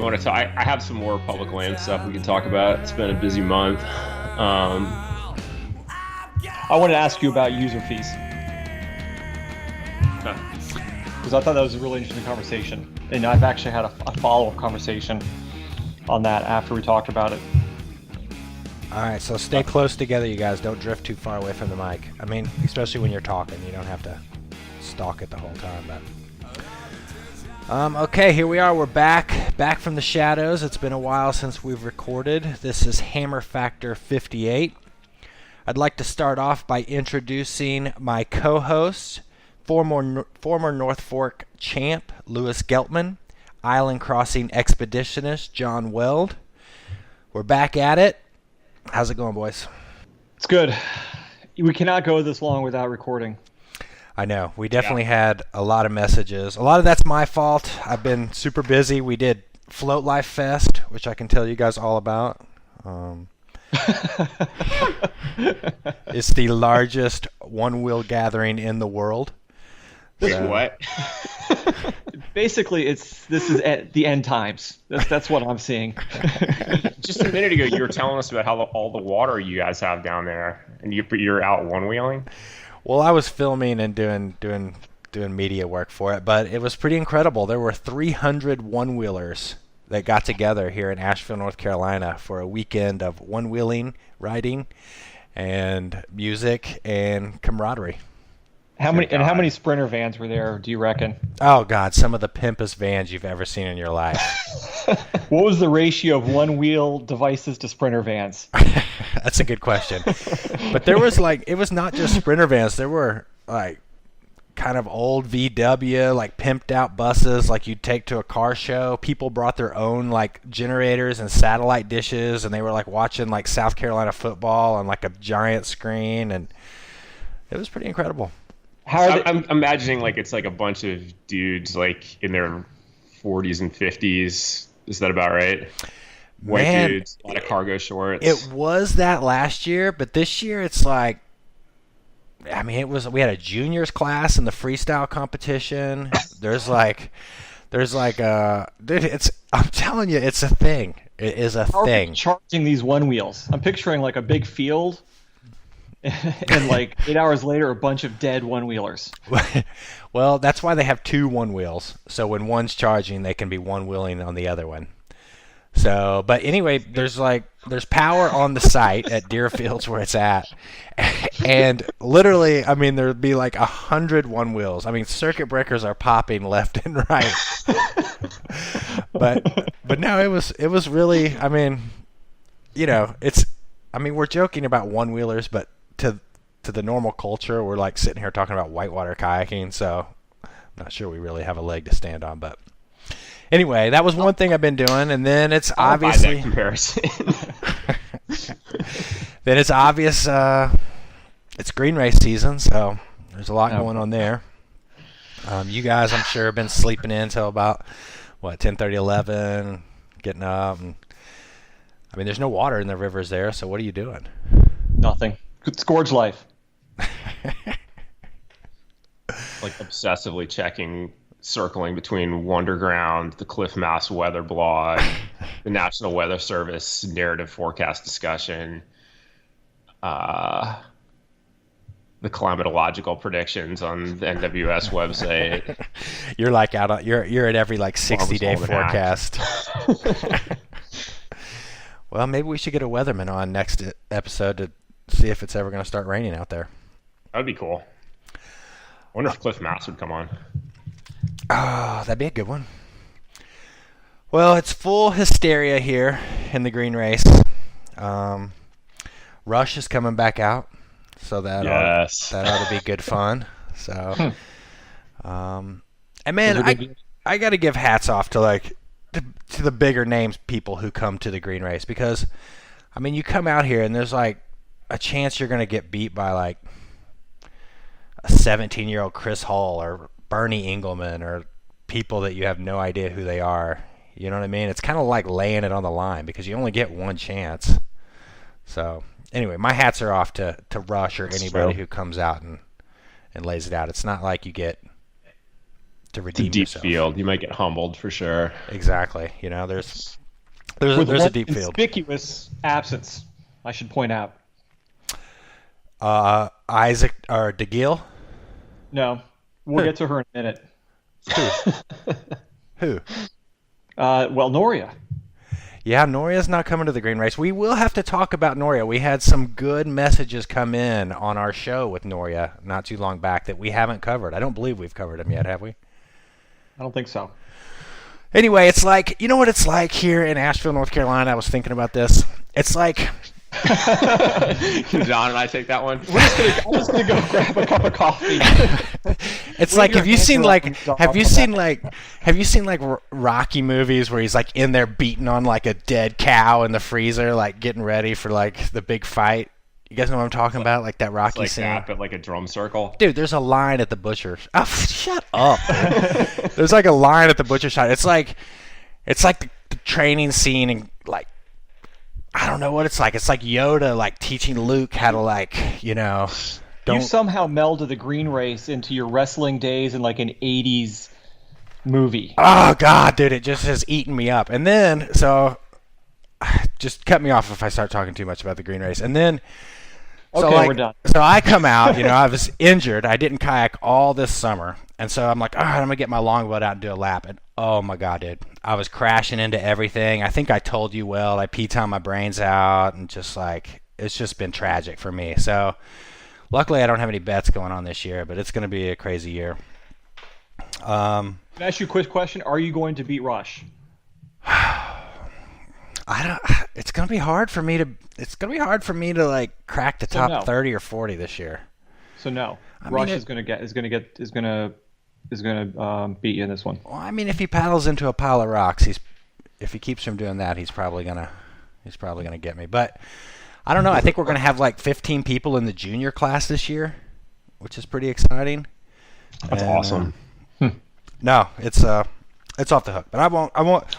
You want to talk? I have some more public land stuff we can talk about. It's been a busy month. I wanted to ask you about user fees uh, because I thought that was a really interesting conversation, and I've actually had a follow-up conversation on that after we talked about it. All right, so stay close together, you guys. Don't drift too far away from the mic. I mean, especially when you're talking. You don't have to stalk it the whole time. But okay, here we are. We're back from the shadows. It's been a while since we've recorded. This is Hammer Factor 58. I'd like to start off by introducing my co-host, former North Fork champ, Lewis Geltman, Island Crossing expeditionist, John Weld. We're back at it. How's it going, boys? It's good. We cannot go this long without recording. I know. We definitely had a lot of messages. A lot of that's my fault. I've been super busy. We did Float Life Fest, which I can tell you guys all about. It's the largest one-wheel gathering in the world. Wait, what? Basically, this is at the end times. That's what I'm seeing. Just a minute ago, you were telling us about how all the water you guys have down there, and you're out one-wheeling? Well, I was filming and doing media work for it, but it was pretty incredible. There were 300 one-wheelers that got together here in Asheville, North Carolina for a weekend of one-wheeling, riding, and music and camaraderie. How many Sprinter vans were there, do you reckon? Oh, God, some of the pimpest vans you've ever seen in your life. What was the ratio of one-wheel devices to Sprinter vans? That's a good question. But there was it was not just Sprinter vans. There were kind of old VW, pimped out buses you'd take to a car show. People brought their own generators and satellite dishes, and they were watching South Carolina football on a giant screen, and it was pretty incredible. I'm imagining it's a bunch of dudes in their 40s and 50s. Is that about right? White dudes, a lot of cargo shorts. It was that last year, but this year it's we had a juniors class in the freestyle competition. I'm telling you, it's a thing. It is a How thing. Are they charging these one wheels? I'm picturing a big field, and 8 hours later, a bunch of dead one wheelers. Well, that's why they have two one wheels. So when one's charging, they can be one wheeling on the other one. So, but anyway, there's power on the site at Deerfields where it's at, and literally, there'd be 100 one wheels. Circuit breakers are popping left and right. but no, it was really. We're joking about one wheelers, but to the normal culture, we're sitting here talking about whitewater kayaking. So, I'm not sure we really have a leg to stand on, but. Anyway, that was one thing I've been doing, and then it's obviously that comparison. Then it's obvious it's green race season, so there's a lot going on there. You guys, I'm sure, have been sleeping in until about 10:30, 11, getting up. And, there's no water in the rivers there, so what are you doing? Nothing. It's gorge life. Obsessively checking. Circling between Wonderground, the Cliff Mass Weather Blog, the National Weather Service narrative forecast discussion, the climatological predictions on the NWS website. You're you're at every 60-day forecast. Well, maybe we should get a weatherman on next episode to see if it's ever going to start raining out there. That'd be cool. I wonder if Cliff Mass would come on. Oh, that'd be a good one. Well, it's full hysteria here in the green race. Rush is coming back out, so that ought to be good fun. So, and man, I got to give hats off to to the bigger names people who come to the green race, because you come out here and there's a chance you're going to get beat by a 17-year-old Chris Hall or Bernie Engelman or people that you have no idea who they are. You know what I mean? It's kind of like laying it on the line because you only get one chance. So anyway, my hats are off to Rush or anybody who comes out and lays it out. It's not like you get to redeem deep yourself. field. You might get humbled for sure. Exactly. You know, there's a deep field. Conspicuous absence, I should point out. Isaac or DeGille? No, we'll get to her in a minute. Who? Well, Noria. Yeah, Noria's not coming to the green race. We will have to talk about Noria. We had some good messages come in on our show with Noria not too long back that we haven't covered. I don't believe we've covered them yet, have we? I don't think so. Anyway, it's like, you know what it's like here in Asheville, North Carolina? I was thinking about this. It's like... Can John and I take that one? I'm just gonna go grab a cup of coffee. It's like, have you seen Rocky movies where he's like in there beating on like a dead cow in the freezer, like getting ready for like the big fight? You guys know what I'm talking about? Like that Rocky like scene. That, but like a drum circle. Dude, there's a line at the butcher. Oh, shut up. There's like a line at the butcher shop. It's like the training scene and like, I don't know what it's like. It's like Yoda like teaching Luke how to like, you know. You somehow melded the green race into your wrestling days in like an 80s movie. Oh God, dude, it just has eaten me up. And then, so just cut me off if I start talking too much about the green race. And then, we're done. So I come out, you know, I was injured. I didn't kayak all this summer. And so I'm like, all right, I'm going to get my longboat out and do a lap. And oh my God, dude, I was crashing into everything. I think I told you well, I PT my brains out and just like, it's just been tragic for me. So luckily I don't have any bets going on this year, but it's going to be a crazy year. Can I ask you a quick question? Are you going to beat Rush? It's going to be hard for me to like crack the top 30 or 40 this year. So no. Rush is going to beat you in this one. Well, I mean, if he paddles into a pile of rocks, if he keeps from doing that, he's probably gonna get me. But I don't know. I think we're gonna have like 15 people in the junior class this year, which is pretty exciting. That's awesome. No, it's off the hook. But I won't.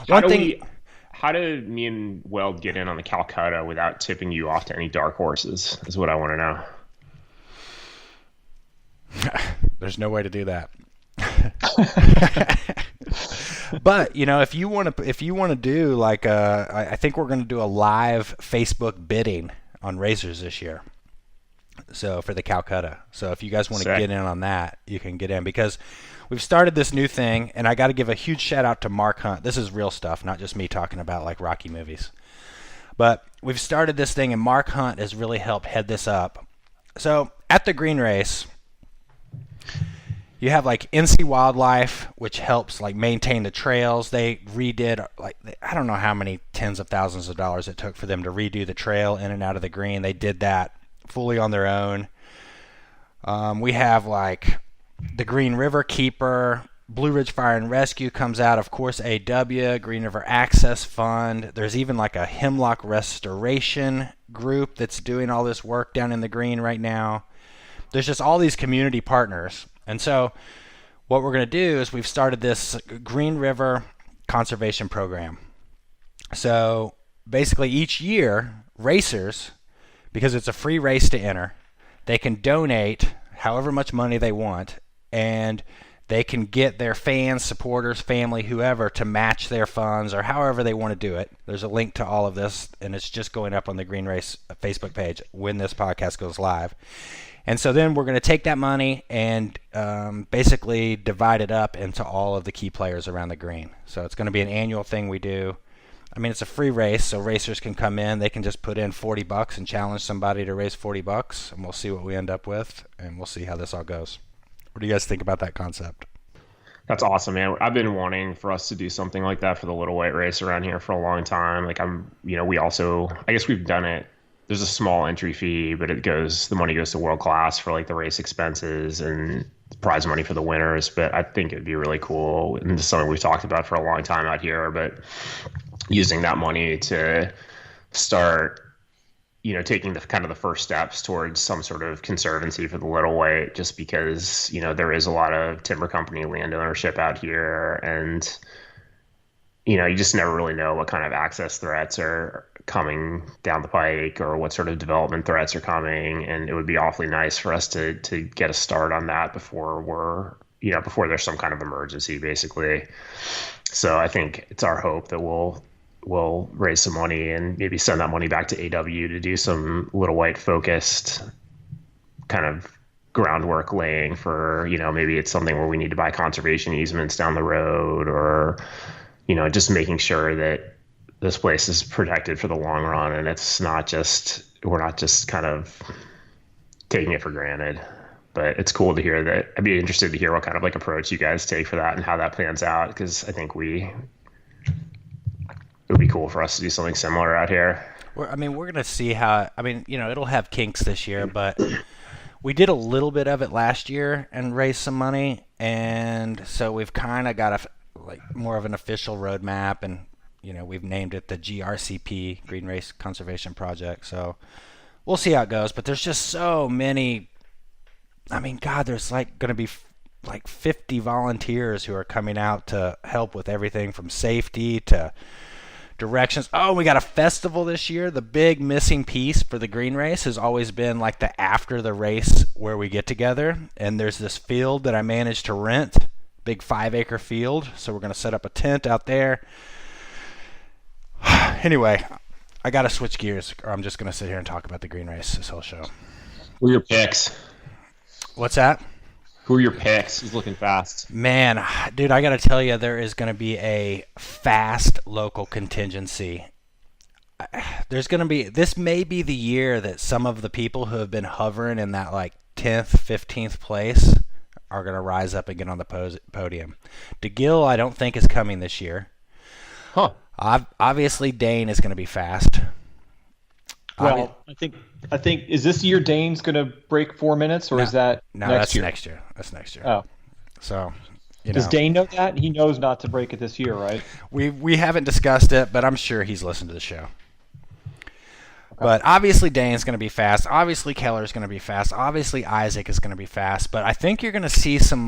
How did me and Weld get in on the Calcutta without tipping you off to any dark horses? Is what I want to know. There's no way to do that. But you know, if you want to do like I think we're going to do a live Facebook bidding on racers this year. So for the Calcutta. So if you guys want to get in on that, you can get in because we've started this new thing, and I got to give a huge shout out to Mark Hunt. This is real stuff, not just me talking about like Rocky movies. But we've started this thing, and Mark Hunt has really helped head this up. So at the green race, you have like NC Wildlife, which helps like maintain the trails. They redid like I don't know how many tens of thousands of dollars it took for them to redo the trail in and out of the green. They did that fully on their own. We have like the Green River Keeper, Blue Ridge Fire and Rescue comes out, of course, AW, Green River Access Fund. There's even like a Hemlock Restoration group that's doing all this work down in the green right now. There's just all these community partners. And so what we're going to do is we've started this Green River Conservation Program. So basically each year, racers, because it's a free race to enter, they can donate however much money they want, and they can get their fans, supporters, family, whoever to match their funds or however they want to do it. There's a link to all of this, and it's just going up on the Green Race Facebook page when this podcast goes live. And so then we're going to take that money and basically divide it up into all of the key players around the green. So it's going to be an annual thing we do. I mean, it's a free race, so racers can come in. They can just put in $40 and challenge somebody to raise $40, and we'll see what we end up with, and we'll see how this all goes. What do you guys think about that concept? That's awesome, man. I've been wanting for us to do something like that for the Little White Race around here for a long time. Like we also, I guess we've done it. There's a small entry fee, but the money goes to World Class for like the race expenses and prize money for the winners. But I think it'd be really cool. And this is something we've talked about for a long time out here, but using that money to start, taking the first steps towards some sort of conservancy for the Little White, just because, there is a lot of timber company land ownership out here. And, you just never really know what kind of access threats are coming down the pike or what sort of development threats are coming. And it would be awfully nice for us to get a start on that before we're, before there's some kind of emergency, basically. So I think it's our hope that we'll raise some money and maybe send that money back to AW to do some Little White focused kind of groundwork laying for, maybe it's something where we need to buy conservation easements down the road, or, just making sure that this place is protected for the long run, and we're not just kind of taking it for granted. But it's cool to hear that. I'd be interested to hear what kind of approach you guys take for that and how that plans out, because I think it would be cool for us to do something similar out here. We're going to see how, it'll have kinks this year, but we did a little bit of it last year and raised some money. And so we've kind of got more of an official roadmap, and, we've named it the GRCP, Green Race Conservation Project. So we'll see how it goes, but there's just so many. There's going to be 50 volunteers who are coming out to help with everything from safety to directions. Oh, we got a festival this year. The big missing piece for the Green Race has always been the after the race where we get together. And there's this field that I managed to rent, big 5-acre field. So we're going to set up a tent out there. Anyway, I got to switch gears, or I'm just going to sit here and talk about the Green Race this whole show. Who are your picks? What's that? Who are your picks? Who's looking fast? Man, dude, I got to tell you, there is going to be a fast local contingency. This may be the year that some of the people who have been hovering in that 10th, 15th place are going to rise up and get on the podium. DeGill, I don't think, is coming this year. Huh. Obviously, Dane is going to be fast. Well, I think is this year Dane's going to break 4 minutes, or is that next year? Next year. That's next year. Oh, so does Dane know that? He knows not to break it this year, right? We haven't discussed it, but I'm sure he's listened to the show. Okay. But obviously Dane's going to be fast. Obviously Keller's going to be fast. Obviously Isaac is going to be fast. But I think you're going to see some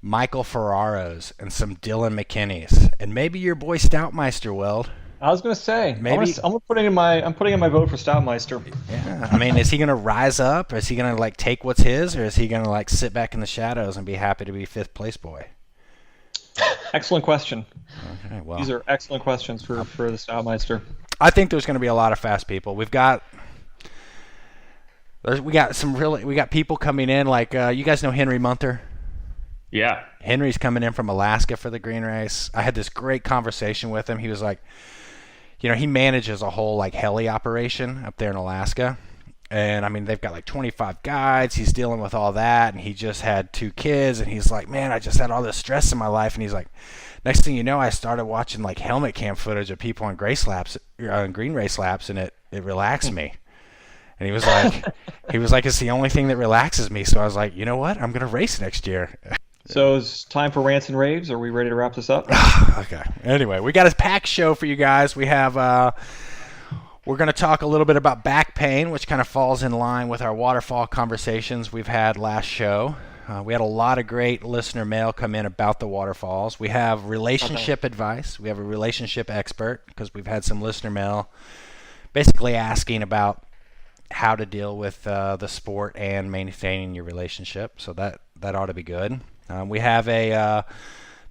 Michael Ferraros and some Dylan McKinney's, and maybe your boy Stoutmeister, Weld. I was going to say, maybe I'm putting in my vote for Stoutmeister. Yeah, is he going to rise up? Is he going to take what's his, or is he going to sit back in the shadows and be happy to be 5th place boy? Excellent question. Okay, well, these are excellent questions for the Stoutmeister. I think there's going to be a lot of fast people. We got people coming in you guys know Henry Munther? Yeah. Henry's coming in from Alaska for the Green Race. I had this great conversation with him. He was he manages a whole heli operation up there in Alaska. And they've got 25 guides. He's dealing with all that, and he just had 2 kids, and he's like, man, I just had all this stress in my life. And he's like, next thing you know, I started watching helmet cam footage of people on Green Race laps, and it relaxed me. And he was like, it's the only thing that relaxes me. So I was like, you know what? I'm going to race next year. So it's time for rants and raves. Are we ready to wrap this up? Okay. Anyway, we got a packed show for you guys. We have we're going to talk a little bit about back pain, which kind of falls in line with our waterfall conversations we've had last show. We had a lot of great listener mail come in about the waterfalls. We have relationship advice. We have a relationship expert, because we've had some listener mail basically asking about how to deal with the sport and maintaining your relationship. So that ought to be good. We have a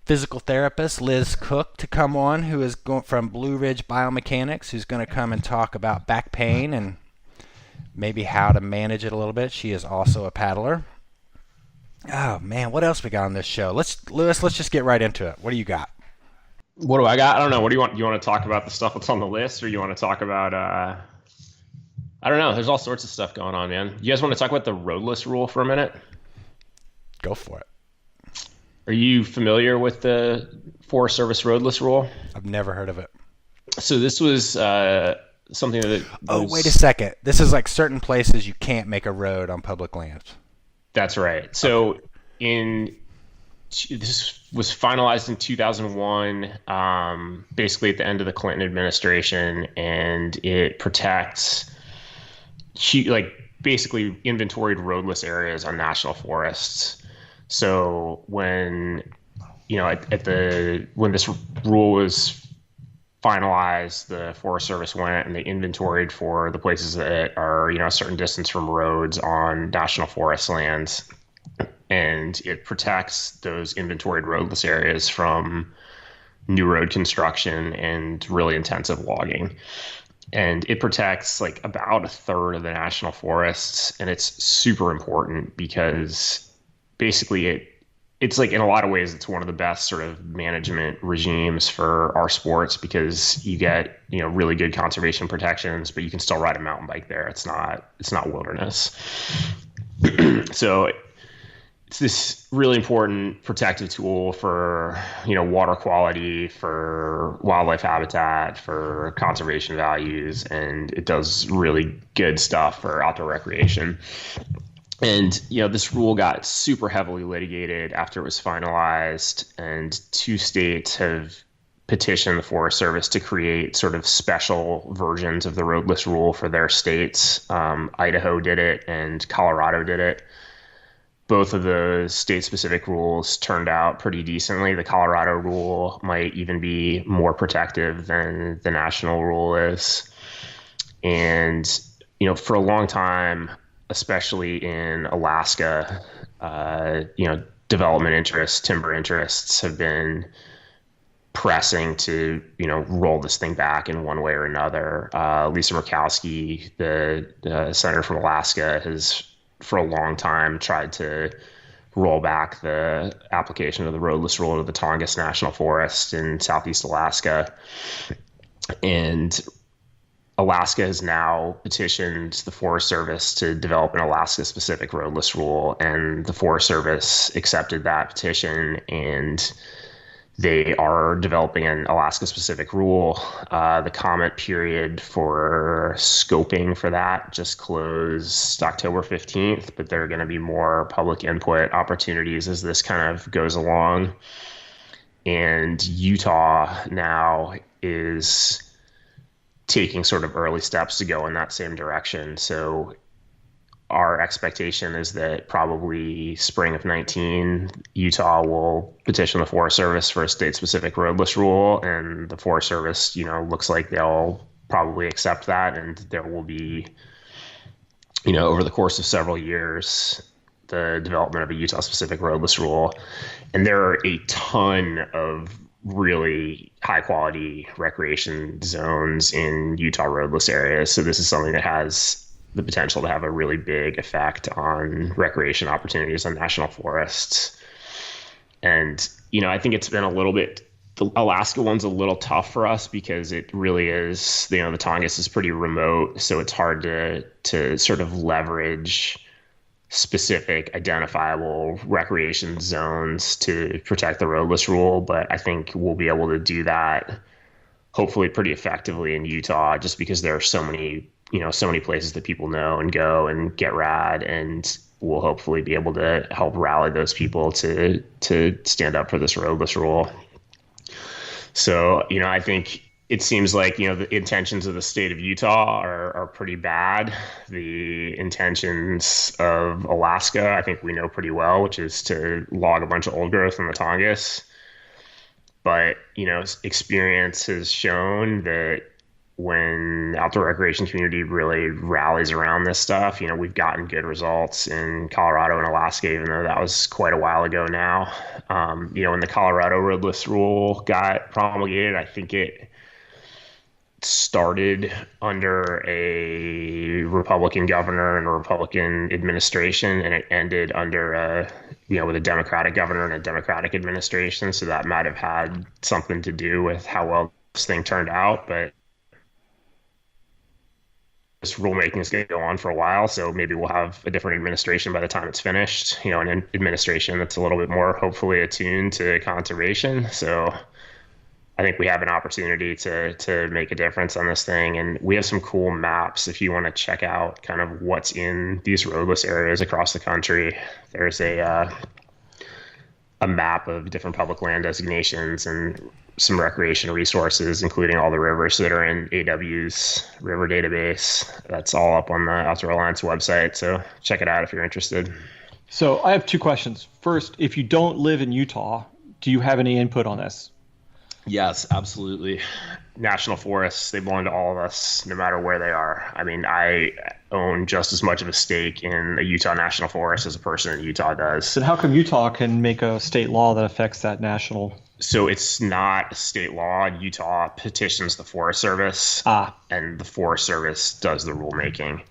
physical therapist, Liz Cook, to come on, who is going from Blue Ridge Biomechanics, who's going to come and talk about back pain and maybe how to manage it a little bit. She is also a paddler. Oh man, what else we got on this show? Let's just get right into it. What do you got? What do I got? I don't know. What do you want? You want to talk about the stuff that's on the list, or you want to talk about I don't know. There's all sorts of stuff going on, man. You guys want to talk about the roadless rule for a minute? Go for it. Are you familiar with the Forest Service roadless rule? I've never heard of it. So this was something that wait a second. This is certain places you can't make a road on public lands. That's right. So this was finalized in 2001, basically at the end of the Clinton administration, and it protects basically inventoried roadless areas on national forests. So when when this rule was finalized, the Forest Service went and they inventoried for the places that are a certain distance from roads on national forest lands, and it protects those inventoried roadless areas from new road construction and really intensive logging. And it protects like about a third of the national forests, and it's super important because basically it's like in a lot of ways it's one of the best sort of management regimes for our sports, because you get, you know, really good conservation protections, but you can still ride a mountain bike there. It's not wilderness. So it's this really important protective tool for, you know, water quality, for wildlife habitat, for conservation values, and it does really good stuff for outdoor recreation. And, you know, this rule got super heavily litigated after it was finalized, and 2 states have petitioned the Forest Service to create sort of special versions of the roadless rule for their states. Idaho did it and Colorado did it. Both of the state-specific rules turned out pretty decently. The Colorado rule might even be more protective than the national rule is. And, you know, for a long time, especially in Alaska, you know, development interests, timber interests have been pressing to, you know, roll this thing back in one way or another. Lisa Murkowski, the senator from Alaska, has for a long time tried to roll back the application of the roadless rule to the Tongass National Forest in southeast Alaska. And Alaska has now petitioned the Forest Service to develop an Alaska-specific roadless rule, and the Forest Service accepted that petition, and they are developing an Alaska-specific rule. The comment period for scoping for that just closed October 15th, but there are going to be more public input opportunities as this kind of goes along. And Utah now is taking sort of early steps to go in that same direction. So our expectation is that probably spring of 19, Utah will petition the Forest Service for a state-specific roadless rule, and the Forest Service, you know, looks like they'll probably accept that, and there will be, you know, over the course of several years, the development of a Utah-specific roadless rule. And there are a ton of really high-quality recreation zones in Utah roadless areas, so this is something that has the potential to have a really big effect on recreation opportunities on national forests. And, you know, I think it's been a little bit, the Alaska one's a little tough for us because it really is, you know, the Tongass is pretty remote, so it's hard to sort of leverage specific identifiable recreation zones to protect the roadless rule. But I think we'll be able to do that hopefully pretty effectively in Utah, just because there are so many places that people know and go and get rad, and we'll hopefully be able to help rally those people to stand up for this roadless rule. So, you know, I think it seems like, you know, the intentions of the state of Utah are pretty bad. The intentions of Alaska, I think we know pretty well, which is to log a bunch of old growth in the Tongass. But, you know, experience has shown that when the outdoor recreation community really rallies around this stuff, you know, we've gotten good results in Colorado and Alaska, even though that was quite a while ago now. You know, when the Colorado roadless rule got promulgated, I think it started under a Republican governor and a Republican administration, and it ended under with a Democratic governor and a Democratic administration. So that might have had something to do with how well this thing turned out. But this rulemaking is going to go on for a while, so maybe we'll have a different administration by the time it's finished, you know, an administration that's a little bit more hopefully attuned to conservation. So I think we have an opportunity to make a difference on this thing. And we have some cool maps if you want to check out kind of what's in these roadless areas across the country. There's a map of different public land designations and some recreation resources, including all the rivers that are in AW's river database. That's all up on the Outdoor Alliance website, so check it out if you're interested. So I have 2 questions. First, if you don't live in Utah, do you have any input on this? Yes, absolutely. National forests, they belong to all of us, no matter where they are. I mean, I own just as much of a stake in a Utah National Forest as a person in Utah does. Then how come Utah can make a state law that affects that national? So it's not a state law. Utah petitions the Forest Service, and the Forest Service does the rulemaking.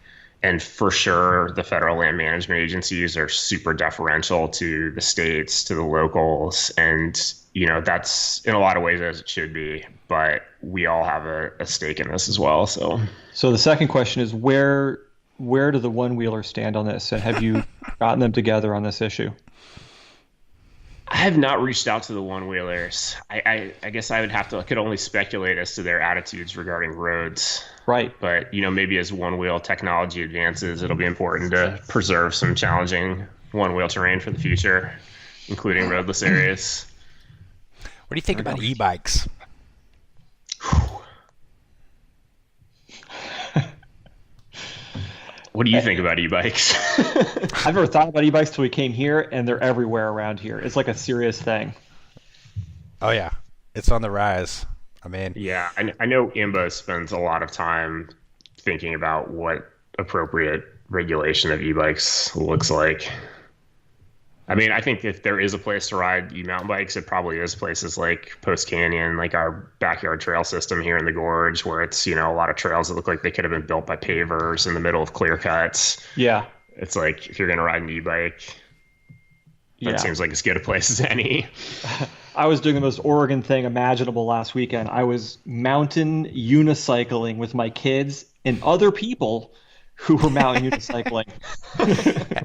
And for sure, the federal land management agencies are super deferential to the states, to the locals. And, that's in a lot of ways as it should be. But we all have a stake in this as well. So the second question is where do the one-wheelers stand on this? And have you gotten them together on this issue? I have not reached out to the one-wheelers. I guess I could only speculate as to their attitudes regarding roads. Right. But, maybe as one-wheel technology advances, it'll be important to preserve some challenging one-wheel terrain for the future, including roadless areas. What do you think about e-bikes? What do you think about e-bikes? I've never thought about e-bikes till we came here, and they're everywhere around here. It's like a serious thing. Oh, yeah. It's on the rise. I mean... Yeah, I know IMBA spends a lot of time thinking about what appropriate regulation of e-bikes looks like. I mean, I think if there is a place to ride e-mountain bikes, it probably is places like Post Canyon, like our backyard trail system here in the gorge, where it's, a lot of trails that look like they could have been built by pavers in the middle of clear cuts. Yeah. It's like, if you're going to ride an e-bike, that seems like as good a place as any. I was doing the most Oregon thing imaginable last weekend. I was mountain unicycling with my kids and other people who were mountain unicycling.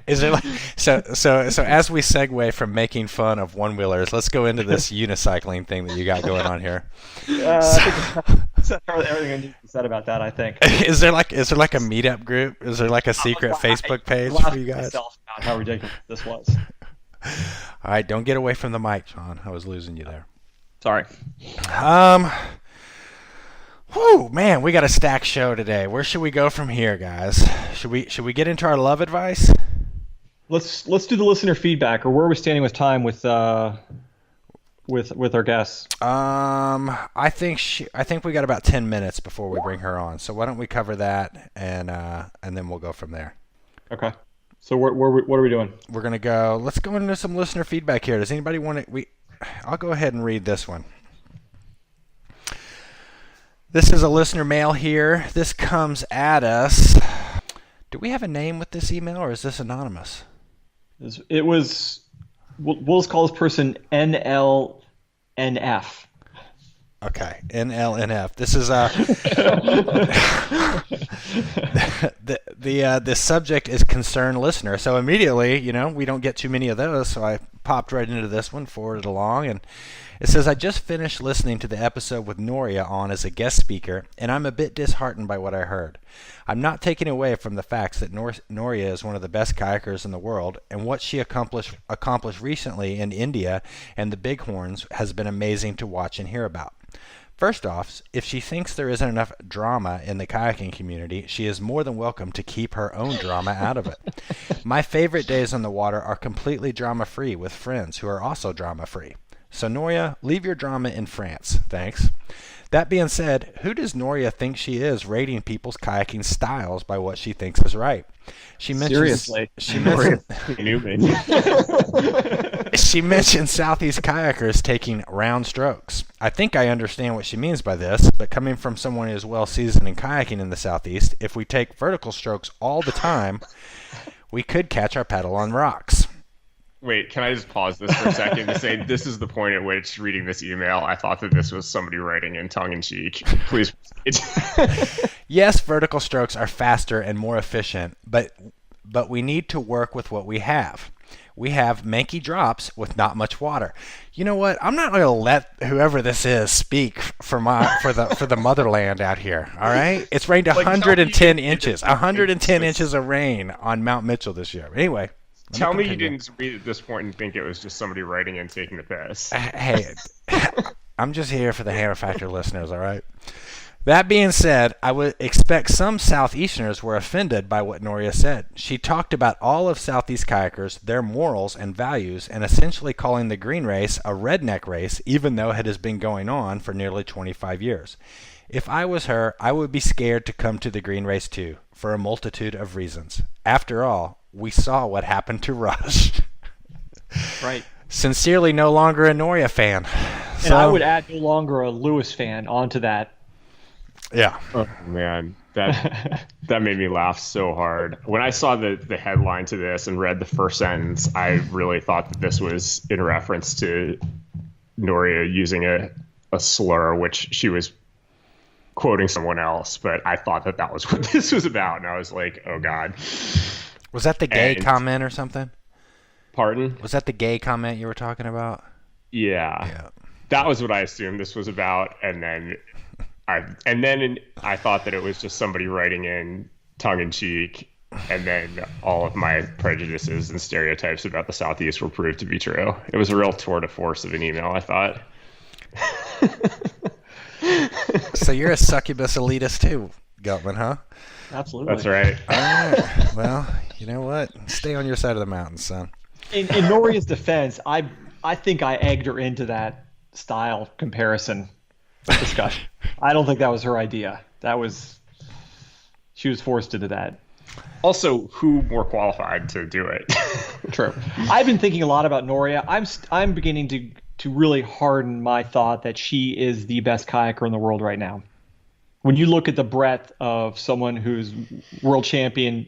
Is there so as we segue from making fun of one-wheelers, let's go into this unicycling thing that you got going on here. I think everything I need to be said about that, I think. Is there like a meetup group? Is there like a secret Facebook page for you guys? About how ridiculous this was. All right, don't get away from the mic, John. I was losing you there. Sorry. Whew, man, we got a stacked show today. Where should we go from here, guys? Should we get into our love advice? Let's do the listener feedback, or where are we standing with time with our guests? I think we got about 10 minutes before we bring her on. So why don't we cover that and then we'll go from there. Okay. So what are we doing? We're gonna go. Let's go into some listener feedback here. Does anybody want to? I'll go ahead and read this one. This is a listener mail here. This comes at us. Do we have a name with this email, or is this anonymous? It was. We'll just call this person NLNF. Okay, NLNF. This is the subject is concerned listener. So immediately, we don't get too many of those. So I popped right into this one, forwarded along, and it says, I just finished listening to the episode with Noria on as a guest speaker, and I'm a bit disheartened by what I heard. I'm not taking away from the facts that Noria is one of the best kayakers in the world, and what she accomplished recently in India and the Bighorns has been amazing to watch and hear about. First off, if she thinks there isn't enough drama in the kayaking community, she is more than welcome to keep her own drama out of it. My favorite days on the water are completely drama-free with friends who are also drama-free. So Noria, leave your drama in France. Thanks. That being said, who does Noria think she is rating people's kayaking styles by what she thinks is right? She mentions Southeast kayakers taking round strokes. I think I understand what she means by this, but coming from someone who is well seasoned in kayaking in the Southeast, if we take vertical strokes all the time, we could catch our paddle on rocks. Wait, can I just pause this for a second to say this is the point at which reading this email, I thought that this was somebody writing in tongue-in-cheek. Please. Yes, vertical strokes are faster and more efficient, but we need to work with what we have. We have manky drops with not much water. You know what? I'm not going to let whoever this is speak for the motherland out here. All right? It's rained 110 inches. 110 inches of rain on Mount Mitchell this year. Anyway. Tell me you didn't read at this point and think it was just somebody writing in taking the piss. Hey, I'm just here for the Hammer Factor listeners, all right? That being said, I would expect some Southeasterners were offended by what Noria said. She talked about all of Southeast kayakers, their morals and values, and essentially calling the green race a redneck race, even though it has been going on for nearly 25 years. If I was her, I would be scared to come to the green race too, for a multitude of reasons. After all, we saw what happened to Rush. Right. Sincerely, no longer a Noria fan. And I would add no longer a Lewis fan onto that. Yeah. Oh man, that made me laugh so hard. When I saw the headline to this and read the first sentence, I really thought that this was in reference to Noria using a slur, which she was quoting someone else, but I thought that was what this was about, and I was like, oh god. Was that the gay comment or something? Pardon? Was that the gay comment you were talking about? Yeah. That was what I assumed this was about, and then I thought that it was just somebody writing in tongue-in-cheek, and then all of my prejudices and stereotypes about the Southeast were proved to be true. It was a real tour de force of an email, I thought. So you're a succubus elitist too, Gutman, huh? Absolutely. That's right. All right. Well, you know what? Stay on your side of the mountain, son. In Noria's defense, I think I egged her into that style comparison discussion. I don't think that was her idea. She was forced into that. Also, who more qualified to do it? True. I've been thinking a lot about Noria. I'm beginning to really harden my thought that she is the best kayaker in the world right now. When you look at the breadth of someone who's world champion,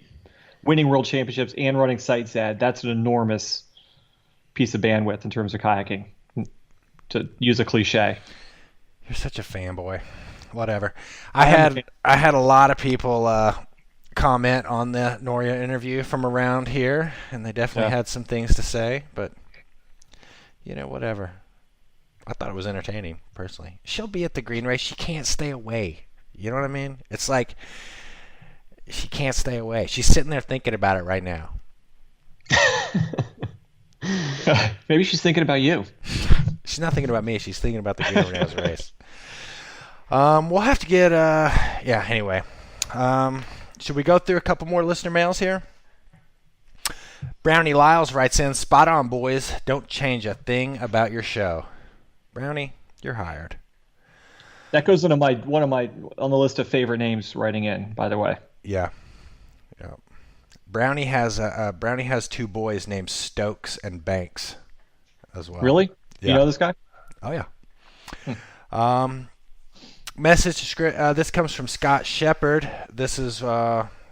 winning world championships and running Sight Z, that's an enormous piece of bandwidth in terms of kayaking, to use a cliche. You're such a fanboy. Whatever. I had a lot of people comment on the Noria interview from around here, and they definitely had some things to say, but whatever. I thought it was entertaining, personally. She'll be at the green race. She can't stay away. You know what I mean? It's like she can't stay away. She's sitting there thinking about it right now. Maybe she's thinking about you. She's not thinking about me. She's thinking about the green race. We'll have to get anyway. Should we go through a couple more listener mails here? Brownie Lyles writes in, "Spot on, boys. Don't change a thing about your show." Brownie, you're hired. That goes into on the list of favorite names writing in, by the way. Yeah. Brownie has two boys named Stokes and Banks as well. Really? Yeah. You know this guy? Oh yeah. Message. This comes from Scott Shepard. This is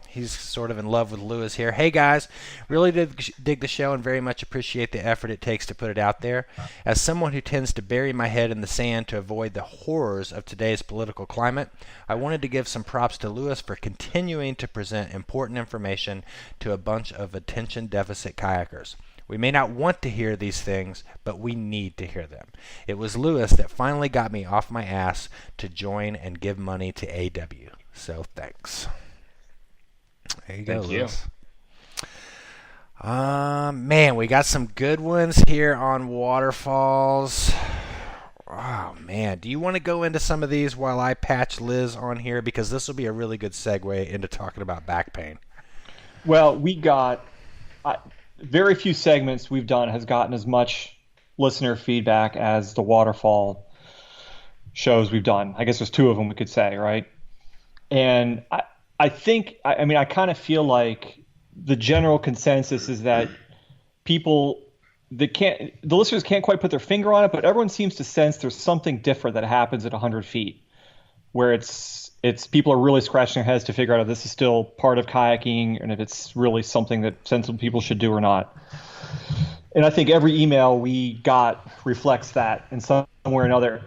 he's sort of in love with Lewis here. Hey guys, really dig the show and very much appreciate the effort it takes to put it out there. As someone who tends to bury my head in the sand to avoid the horrors of today's political climate, I wanted to give some props to Lewis for continuing to present important information to a bunch of attention deficit kayakers. We may not want to hear these things, but we need to hear them. It was Lewis that finally got me off my ass to join and give money to AW. So thanks. There you go, Lewis. Man, we got some good ones here on waterfalls. Oh, man. Do you want to go into some of these while I patch Liz on here? Because this will be a really good segue into talking about back pain. Well, we got... very few segments we've done has gotten as much listener feedback as the waterfall shows we've done. I guess there's two of them we could say, right? And I think, I kind of feel like the general consensus is that the listeners can't quite put their finger on it, but everyone seems to sense there's something different that happens at 100 feet, where it's people are really scratching their heads to figure out if this is still part of kayaking and if it's really something that sensible people should do or not. And I think every email we got reflects that in some way or another.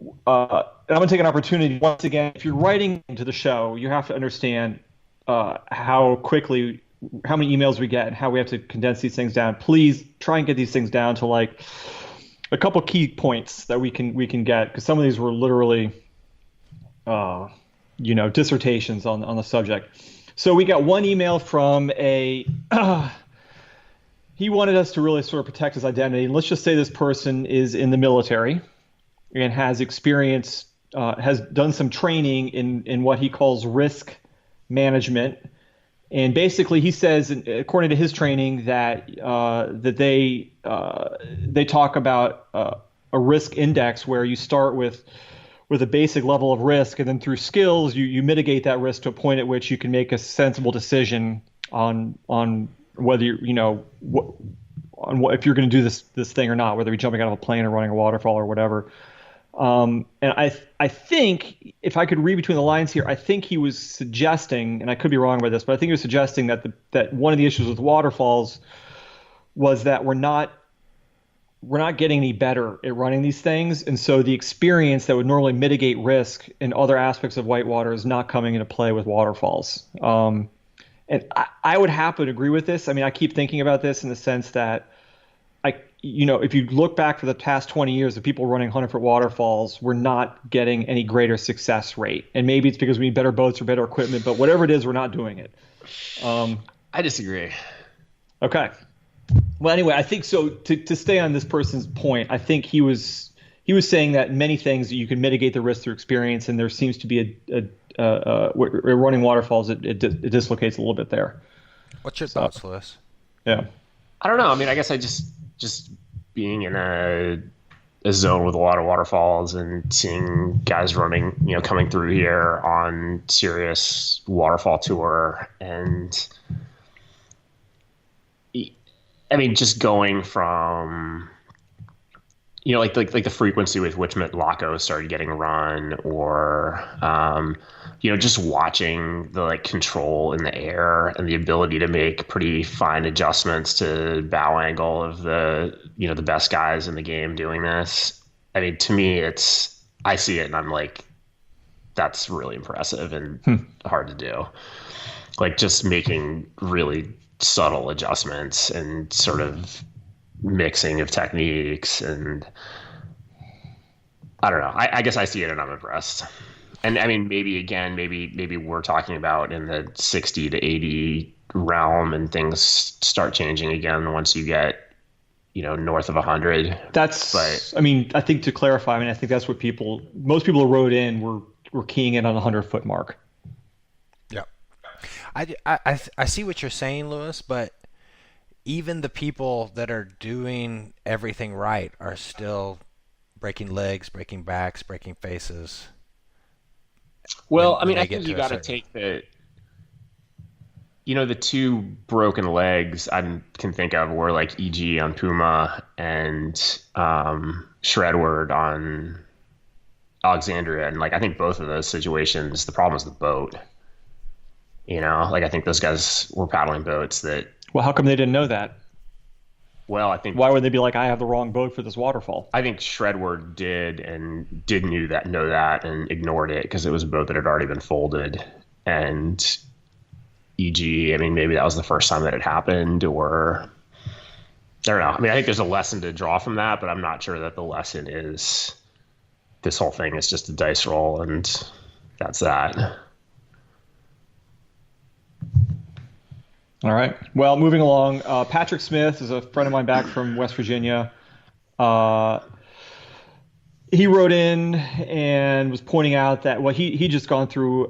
And I'm going to take an opportunity once again. If you're writing into the show, you have to understand how many emails we get and how we have to condense these things down. Please try and get these things down to like a couple key points that we can get, because some of these were literally dissertations on the subject. So we got one email from he wanted us to really sort of protect his identity. And let's just say this person is in the military and has experience has done some training in what he calls risk management. And basically, he says, according to his training, that they talk about a risk index where you start with a basic level of risk, and then through skills you mitigate that risk to a point at which you can make a sensible decision on whether if you're going to do this thing or not, whether you're jumping out of a plane or running a waterfall or whatever. And I think, if I could read between the lines here, I think he was suggesting, and I could be wrong about this, but I think he was suggesting that one of the issues with waterfalls was that we're not getting any better at running these things, and so the experience that would normally mitigate risk in other aspects of whitewater is not coming into play with waterfalls. And I would happen to agree with this. I mean, I keep thinking about this in the sense that if you look back for the past 20 years, the people running 100-foot waterfalls were not getting any greater success rate. And maybe it's because we need better boats or better equipment, but whatever it is, we're not doing it. I disagree. Okay. Well, anyway, I think so. To stay on this person's point, I think he was saying that many things that you can mitigate the risk through experience, and there seems to be running waterfalls, it dislocates a little bit there. What's your thoughts, Lewis? Yeah. I don't know. I mean, I guess I just being in a zone with a lot of waterfalls and seeing guys running, coming through here on serious waterfall tour. And I mean, just going from, like the frequency with which Matlaco started getting run, or, just watching the control in the air and the ability to make pretty fine adjustments to bow angle of the best guys in the game doing this. I mean, to me, I see it and I'm like, that's really impressive and hard to do. Like, just making really subtle adjustments and sort of mixing of techniques, and I don't know. I guess I see it and I'm impressed. And I mean, maybe we're talking about in the 60 to 80 realm, and things start changing again once you get, north of 100. I mean, I think to clarify, I think that's what most people who wrote in were keying in on the 100-foot mark. Yeah. I see what you're saying, Lewis, but even the people that are doing everything right are still breaking legs, breaking backs, breaking faces. Well, I think you got to take the two broken legs I can think of were like EG on Puma and Shredward on Alexandria. And I think both of those situations, the problem is the boat. I think those guys were paddling boats that. Well, how come they didn't know that? Well, I think. Why would they be like, I have the wrong boat for this waterfall? I think Shredward did know that and ignored it because it was a boat that had already been folded. And EG, maybe that was the first time that it happened, or I don't know. I think there's a lesson to draw from that, but I'm not sure that the lesson is this whole thing is just a dice roll and that's that. All right. Well, moving along, Patrick Smith is a friend of mine back from West Virginia. He wrote in and was pointing out that he just gone through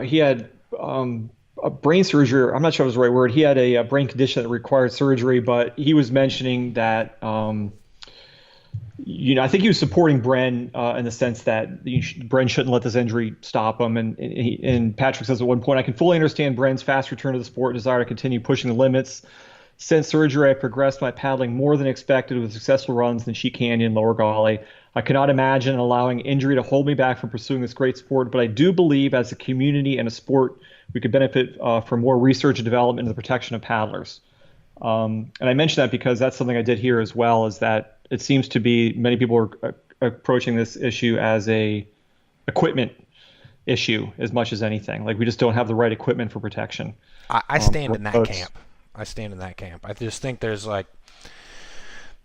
he had a brain surgery. I'm not sure if it was the right word. He had a brain condition that required surgery, but he was mentioning that I think he was supporting Bren in the sense that Bren shouldn't let this injury stop him. And Patrick says at one point, I can fully understand Bren's fast return to the sport, desire to continue pushing the limits. Since surgery, I progressed my paddling more than expected with successful runs in Sheet Canyon, Lower Gauley. I cannot imagine allowing injury to hold me back from pursuing this great sport, but I do believe as a community and a sport, we could benefit from more research and development in the protection of paddlers. And I mention that because that's something I did here as well, is that it seems to be many people are approaching this issue as a equipment issue as much as anything. Like, we just don't have the right equipment for protection. I stand in that camp. I stand in that camp. I just think there's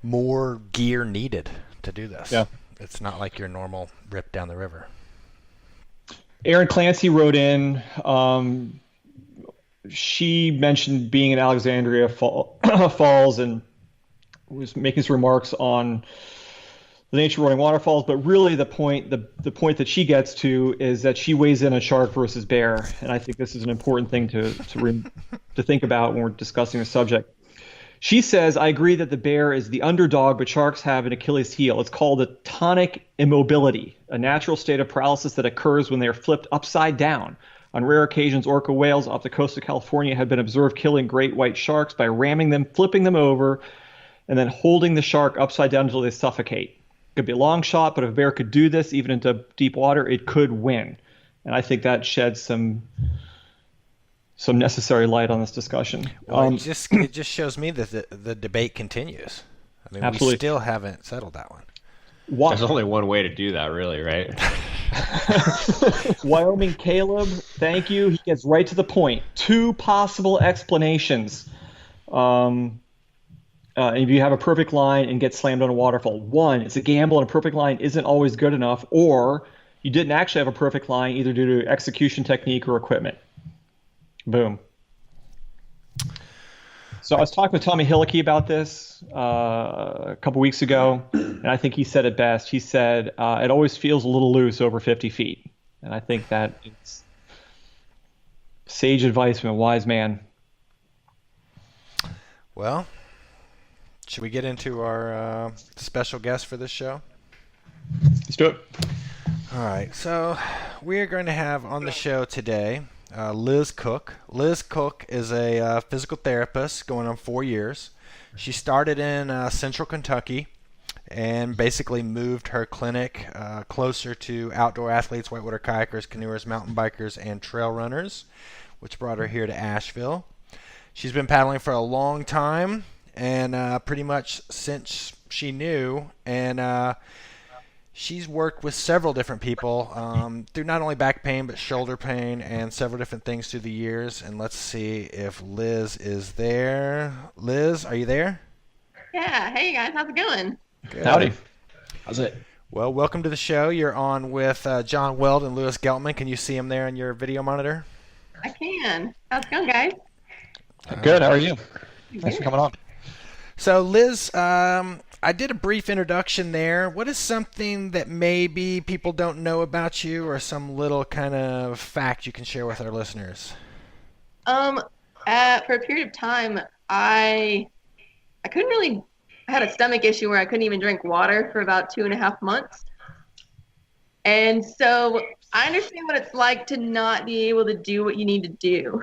more gear needed to do this. Yeah. It's not like your normal rip down the river. Erin Clancy wrote in. She mentioned being in Alexandria Falls and was making some remarks on the nature of running waterfalls, but really the point that she gets to is that she weighs in on shark versus bear, and I think this is an important thing to think about when we're discussing the subject. She says, I agree that the bear is the underdog, but sharks have an Achilles heel. It's called a tonic immobility, a natural state of paralysis that occurs when they are flipped upside down. On rare occasions, orca whales off the coast of California have been observed killing great white sharks by ramming them, flipping them over, and then holding the shark upside down until they suffocate. It could be a long shot, but if a bear could do this, even into deep water, it could win. And I think that sheds some necessary light on this discussion. Well, it just shows me that the debate continues. I mean, absolutely. We still haven't settled that one. There's only one way to do that, really, right? Wyoming Caleb, thank you. He gets right to the point. 2 possible explanations. If you have a perfect line and get slammed on a waterfall. 1, it's a gamble and a perfect line isn't always good enough, or you didn't actually have a perfect line either due to execution technique or equipment. Boom. So I was talking with Tommy Hillicky about this a couple weeks ago, and I think he said it best. He said, it always feels a little loose over 50 feet. And I think that it's sage advice from a wise man. Well, should we get into our special guest for this show? Let's do it. All right. So we are going to have on the show today Liz Koch. Liz Koch is a physical therapist going on 4 years. She started in central Kentucky and basically moved her clinic closer to outdoor athletes, whitewater kayakers, canoers, mountain bikers, and trail runners, which brought her here to Asheville. She's been paddling for a long time, and pretty much since she knew, and she's worked with several different people through not only back pain but shoulder pain and several different things through the years. And let's see if Liz is there. Liz, are you there? Yeah. Hey guys, how's it going? Good. Howdy. How's it? Well, welcome to the show. You're on with John Weld and Lewis Geltman. Can you see them there on your video monitor? I can. How's it going, guys? Good. How are you? Thanks for coming on. So, Liz, I did a brief introduction there. What is something that maybe people don't know about you, or some little kind of fact you can share with our listeners? For a period of time, I couldn't really. I had a stomach issue where I couldn't even drink water for about 2.5 months, and so I understand what it's like to not be able to do what you need to do.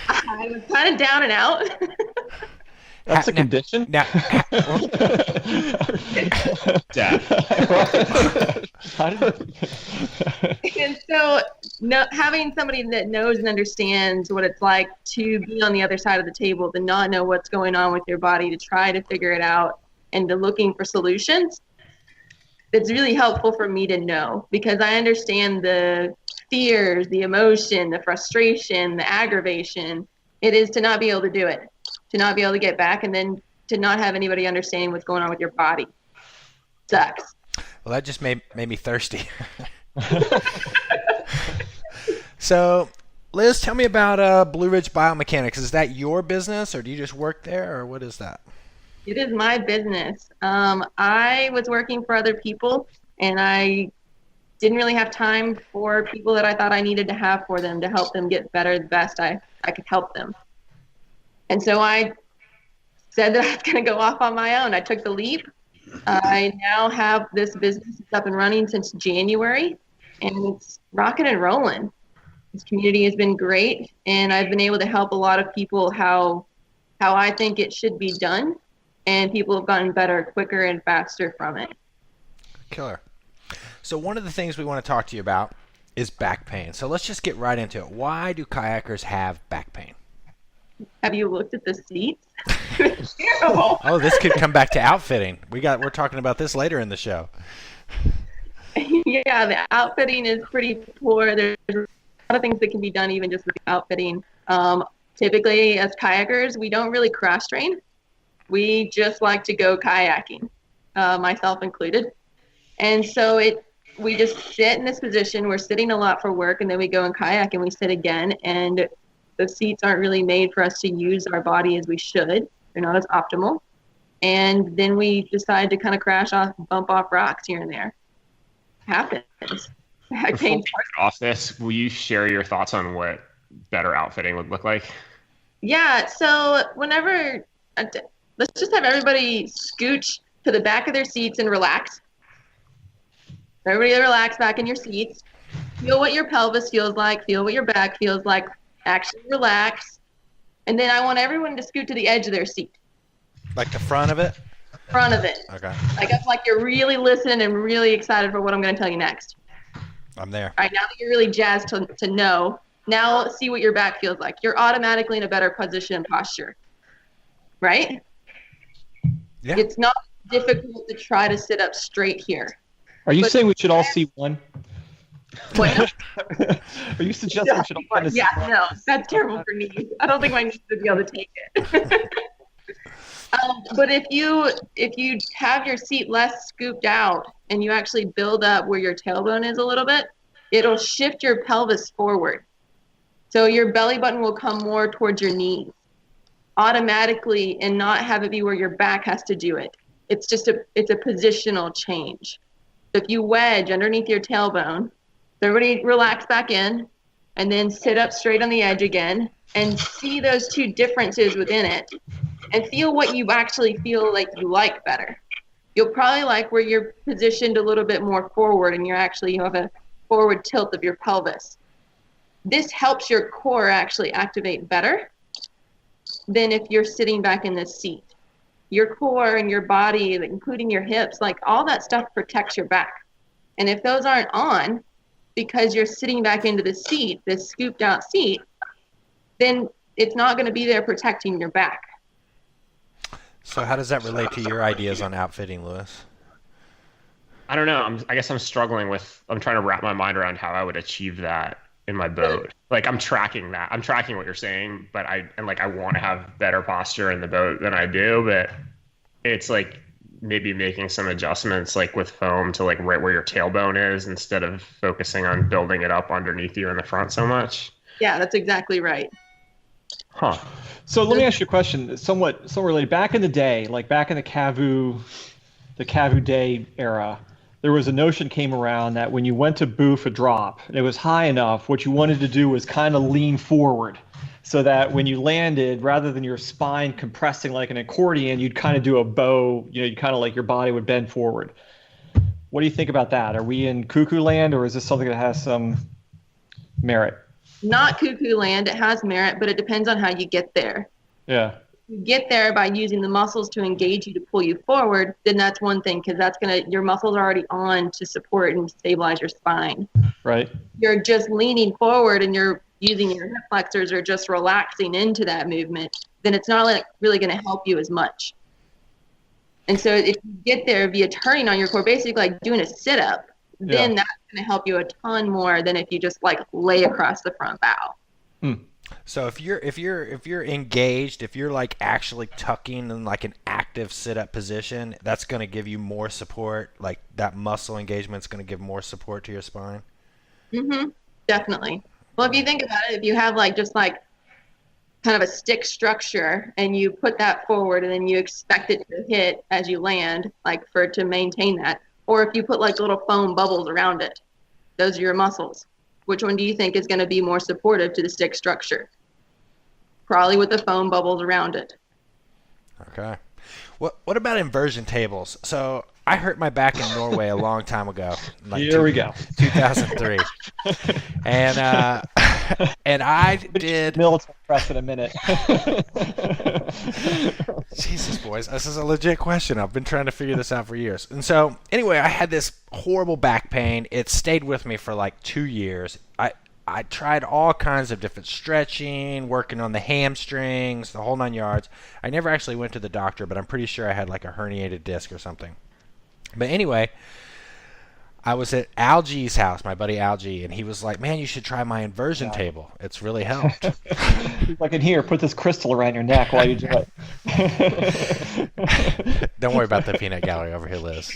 I was kind of down and out. That's a condition? Now, Death. And so having somebody that knows and understands what it's like to be on the other side of the table, to not know what's going on with your body, to try to figure it out, and to looking for solutions, it's really helpful for me to know, because I understand the fears, the emotion, the frustration, the aggravation it is to not be able to do it, to not be able to get back, and then to not have anybody understanding what's going on with your body. Sucks. Well, that just made me thirsty. So, Liz, tell me about Blue Ridge Biomechanics. Is that your business, or do you just work there, or what is that? It is my business. I was working for other people, and I didn't really have time for people that I thought I needed to have for them to help them get better the best I could help them. And so I said that I was going to go off on my own. I took the leap. I now have this business up and running since January, and it's rocking and rolling. This community has been great, and I've been able to help a lot of people how I think it should be done, and people have gotten better quicker and faster from it. Killer. So one of the things we want to talk to you about is back pain. So let's just get right into it. Why do kayakers have back pain? Have you looked at the seats? It's terrible. Oh, this could come back to outfitting. We're talking about this later in the show. Yeah, the outfitting is pretty poor. There's a lot of things that can be done even just with the outfitting. Typically, as kayakers, we don't really cross train. We just like to go kayaking, myself included. And so we just sit in this position. We're sitting a lot for work, and then we go and kayak and we sit again. And the seats aren't really made for us to use our body as we should. They're not as optimal. And then we decide to kind of crash off, bump off rocks here and there. Happens. Before we get off this, will you share your thoughts on what better outfitting would look like? Yeah, so whenever, let's just have everybody scooch to the back of their seats and relax. Everybody relax back in your seats. Feel what your pelvis feels like. Feel what your back feels like. Actually relax. And then I want everyone to scoot to the edge of their seat. Like the front of it? Front of it. Okay. Like you're really listening and really excited for what I'm going to tell you next. I'm there. All right, now that you're really jazzed to know, now see what your back feels like. You're automatically in a better position and posture. Right? Yeah. It's not difficult to try to sit up straight here. Are you saying we should all see one? What? Are you suggesting we should all kind of see one? No, that's terrible for knees. I don't think my knees would be able to take it. But if you have your seat less scooped out and you actually build up where your tailbone is a little bit, it'll shift your pelvis forward. So your belly button will come more towards your knees automatically and not have it be where your back has to do it. It's a positional change. So if you wedge underneath your tailbone, everybody relax back in and then sit up straight on the edge again and see those two differences within it and feel what you actually feel like you like better. You'll probably like where you're positioned a little bit more forward and you have a forward tilt of your pelvis. This helps your core actually activate better than if you're sitting back in this seat. Your core and your body, including your hips, like all that stuff protects your back. And if those aren't on, because you're sitting back into the seat, this scooped out seat, then it's not going to be there protecting your back. So how does that relate to your ideas on outfitting, Lewis? I don't know. I guess I'm trying to wrap my mind around how I would achieve that in my boat. Like I'm tracking that. I'm tracking what you're saying, but I want to have better posture in the boat than I do, but it's like maybe making some adjustments like with foam to like right where your tailbone is instead of focusing on building it up underneath you in the front so much. Yeah, that's exactly right. Huh. So let me ask you a question, somewhat related. Back in the day, like back in the Cavu day era, there was a notion came around that when you went to boof a drop and it was high enough, what you wanted to do was kind of lean forward so that when you landed, rather than your spine compressing like an accordion, you'd kind of do a bow, you'd kind of like your body would bend forward. What do you think about that? Are we in cuckoo land or is this something that has some merit? Not cuckoo land. It has merit, but it depends on how you get there. Yeah. You get there by using the muscles to engage you to pull you forward, then that's one thing because your muscles are already on to support and stabilize your spine. Right. You're just leaning forward and you're using your hip flexors or just relaxing into that movement, then it's not really going to help you as much. And so if you get there via turning on your core, basically like doing a sit-up, then that's going to help you a ton more than if you just like lay across the front bow. So if you're engaged, if you're like actually tucking in like an active sit-up position, that's going to give you more support. Like that muscle engagement's going to give more support to your spine. Definitely. Well, if you think about it, if you have like just like kind of a stick structure and you put that forward and then you expect it to hit as you land, like for it to maintain that, or if you put like little foam bubbles around it, those are your muscles. Which one do you think is going to be more supportive to the stick structure? Probably with the foam bubbles around it. Okay. What about inversion tables? So I hurt my back in Norway a long time ago. Like Here we go. 2003. And I did military press in a minute. Jesus, boys, this is a legit question. I've been trying to figure this out for years. And so, anyway, I had this horrible back pain. It stayed with me for like 2 years. I tried all kinds of different stretching, working on the hamstrings, the whole 9 yards. I never actually went to the doctor, but I'm pretty sure I had like a herniated disc or something. But anyway, I was at Algie's house, my buddy Algie, and he was like, man, you should try my inversion table. It's really helped. He's like, in here, put this crystal around your neck while you do it. Don't worry about the peanut gallery over here, Liz.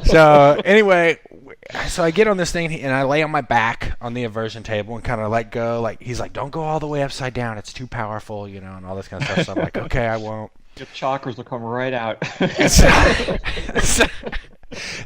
So anyway, so I get on this thing, and I lay on my back on the inversion table and kind of let go. Like he's like, don't go all the way upside down. It's too powerful, and all this kind of stuff. So I'm like, okay, I won't. Your chakras will come right out.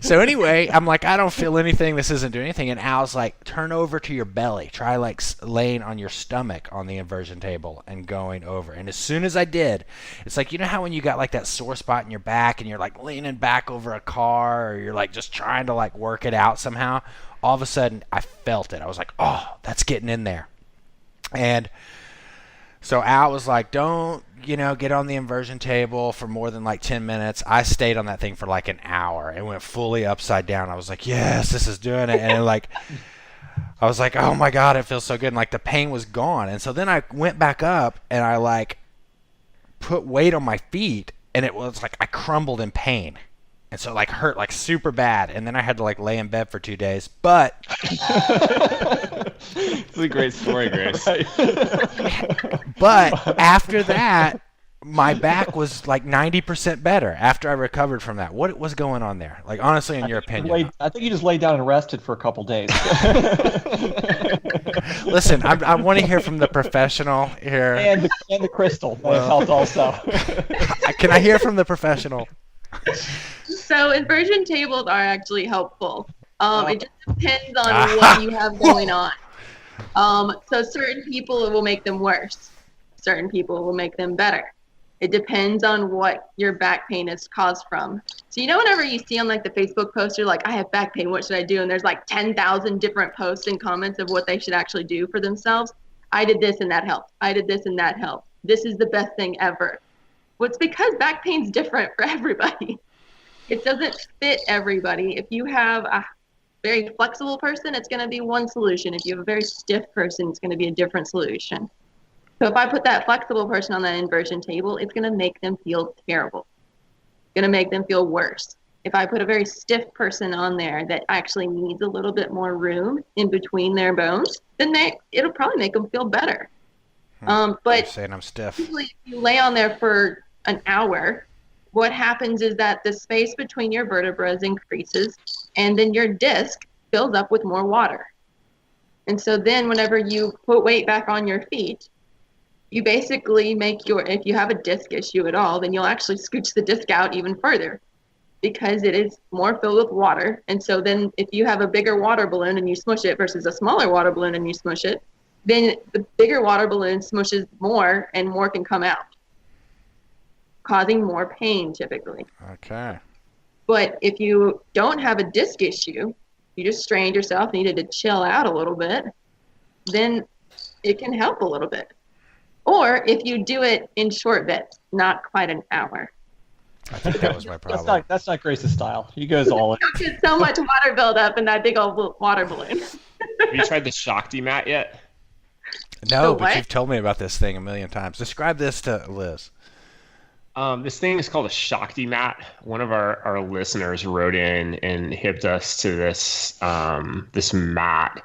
So anyway, I'm like, I don't feel anything. This isn't doing anything. And Al's like, turn over to your belly. Try like laying on your stomach on the inversion table and going over. And as soon as I did, it's like, you know how when you got like that sore spot in your back and you're like leaning back over a car, or you're like just trying to like work it out somehow. All of a sudden, I felt it. I was like, oh, that's getting in there. And so Al was like, don't, get on the inversion table for more than like 10 minutes. I stayed on that thing for like an hour and went fully upside down. I was like, yes, this is doing it. And like, I was like, oh my God, it feels so good. And like the pain was gone. And so then I went back up and I like put weight on my feet, and it was like I crumbled in pain. And so it like hurt like super bad. And then I had to like lay in bed for 2 days. But it's a great story, Grace. But after that, my back was like 90% better after I recovered from that. What was going on there? Like, honestly, in your opinion? I think you just laid down and rested for a couple days. Listen, I want to hear from the professional here. And the crystal that helped also. Can I hear from the professional? So inversion tables are actually helpful. It just depends on what you have going on. So certain people, it will make them worse. Certain people will make them better. It depends on what your back pain is caused from. So whenever you see on like the Facebook poster, like, I have back pain, what should I do? And there's like 10,000 different posts and comments of what they should actually do for themselves. I did this and that helped. I did this and that helped. This is the best thing ever. Well, it's because back pain's different for everybody. It doesn't fit everybody. If you have a very flexible person, it's going to be one solution. If you have a very stiff person, it's going to be a different solution. So if I put that flexible person on that inversion table, it's going to make them feel terrible. It's going to make them feel worse. If I put a very stiff person on there that actually needs a little bit more room in between their bones, then it'll probably make them feel better. But you're saying I'm stiff. Usually if you lay on there for an hour, what happens is that the space between your vertebrae increases, and then your disc fills up with more water. And so then whenever you put weight back on your feet, you basically if you have a disc issue at all, then you'll actually scooch the disc out even further because it is more filled with water. And so then if you have a bigger water balloon and you smush it versus a smaller water balloon and you smush it, then the bigger water balloon smushes more and more can come out, causing more pain typically. Okay. But if you don't have a disc issue, you just strained yourself, needed to chill out a little bit, then it can help a little bit. Or if you do it in short bits, not quite an hour. I think that was my problem. That's not Grace's style. He goes all in. There's so much water buildup in that big old water balloon. Have you tried the Shakti mat yet? No, but you've told me about this thing a million times. Describe this to Liz. This thing is called a Shakti mat. One of our listeners wrote in and hipped us to this this mat.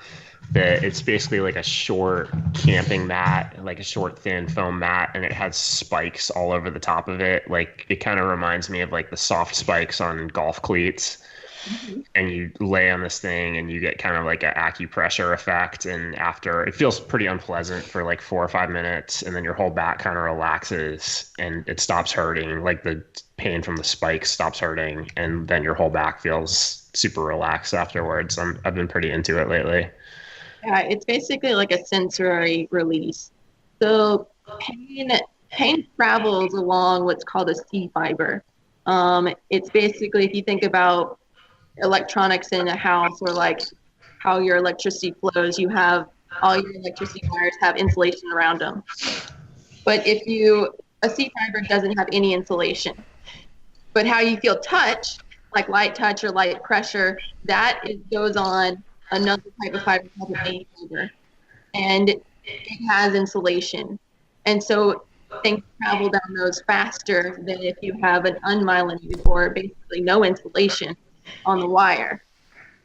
That it's basically like a short camping mat, like a short thin foam mat, and it has spikes all over the top of it. Like, it kind of reminds me of like the soft spikes on golf cleats. Mm-hmm. And you lay on this thing and you get kind of like an acupressure effect, and after it feels pretty unpleasant for like 4 or 5 minutes, and then your whole back kind of relaxes and it stops hurting, like the pain from the spikes stops hurting, and then your whole back feels super relaxed afterwards. I've been pretty into it lately. Yeah, it's basically like a sensory release. So pain travels along what's called a C fiber. It's basically, if you think about electronics in a house, or like how your electricity flows, you have all your electricity wires have insulation around them. But a C fiber doesn't have any insulation. But how you feel touch, like light touch or light pressure, goes on another type of fiber called an A fiber, and it has insulation. And so things travel down those faster than if you have an unmyelinated or basically no insulation on the wire.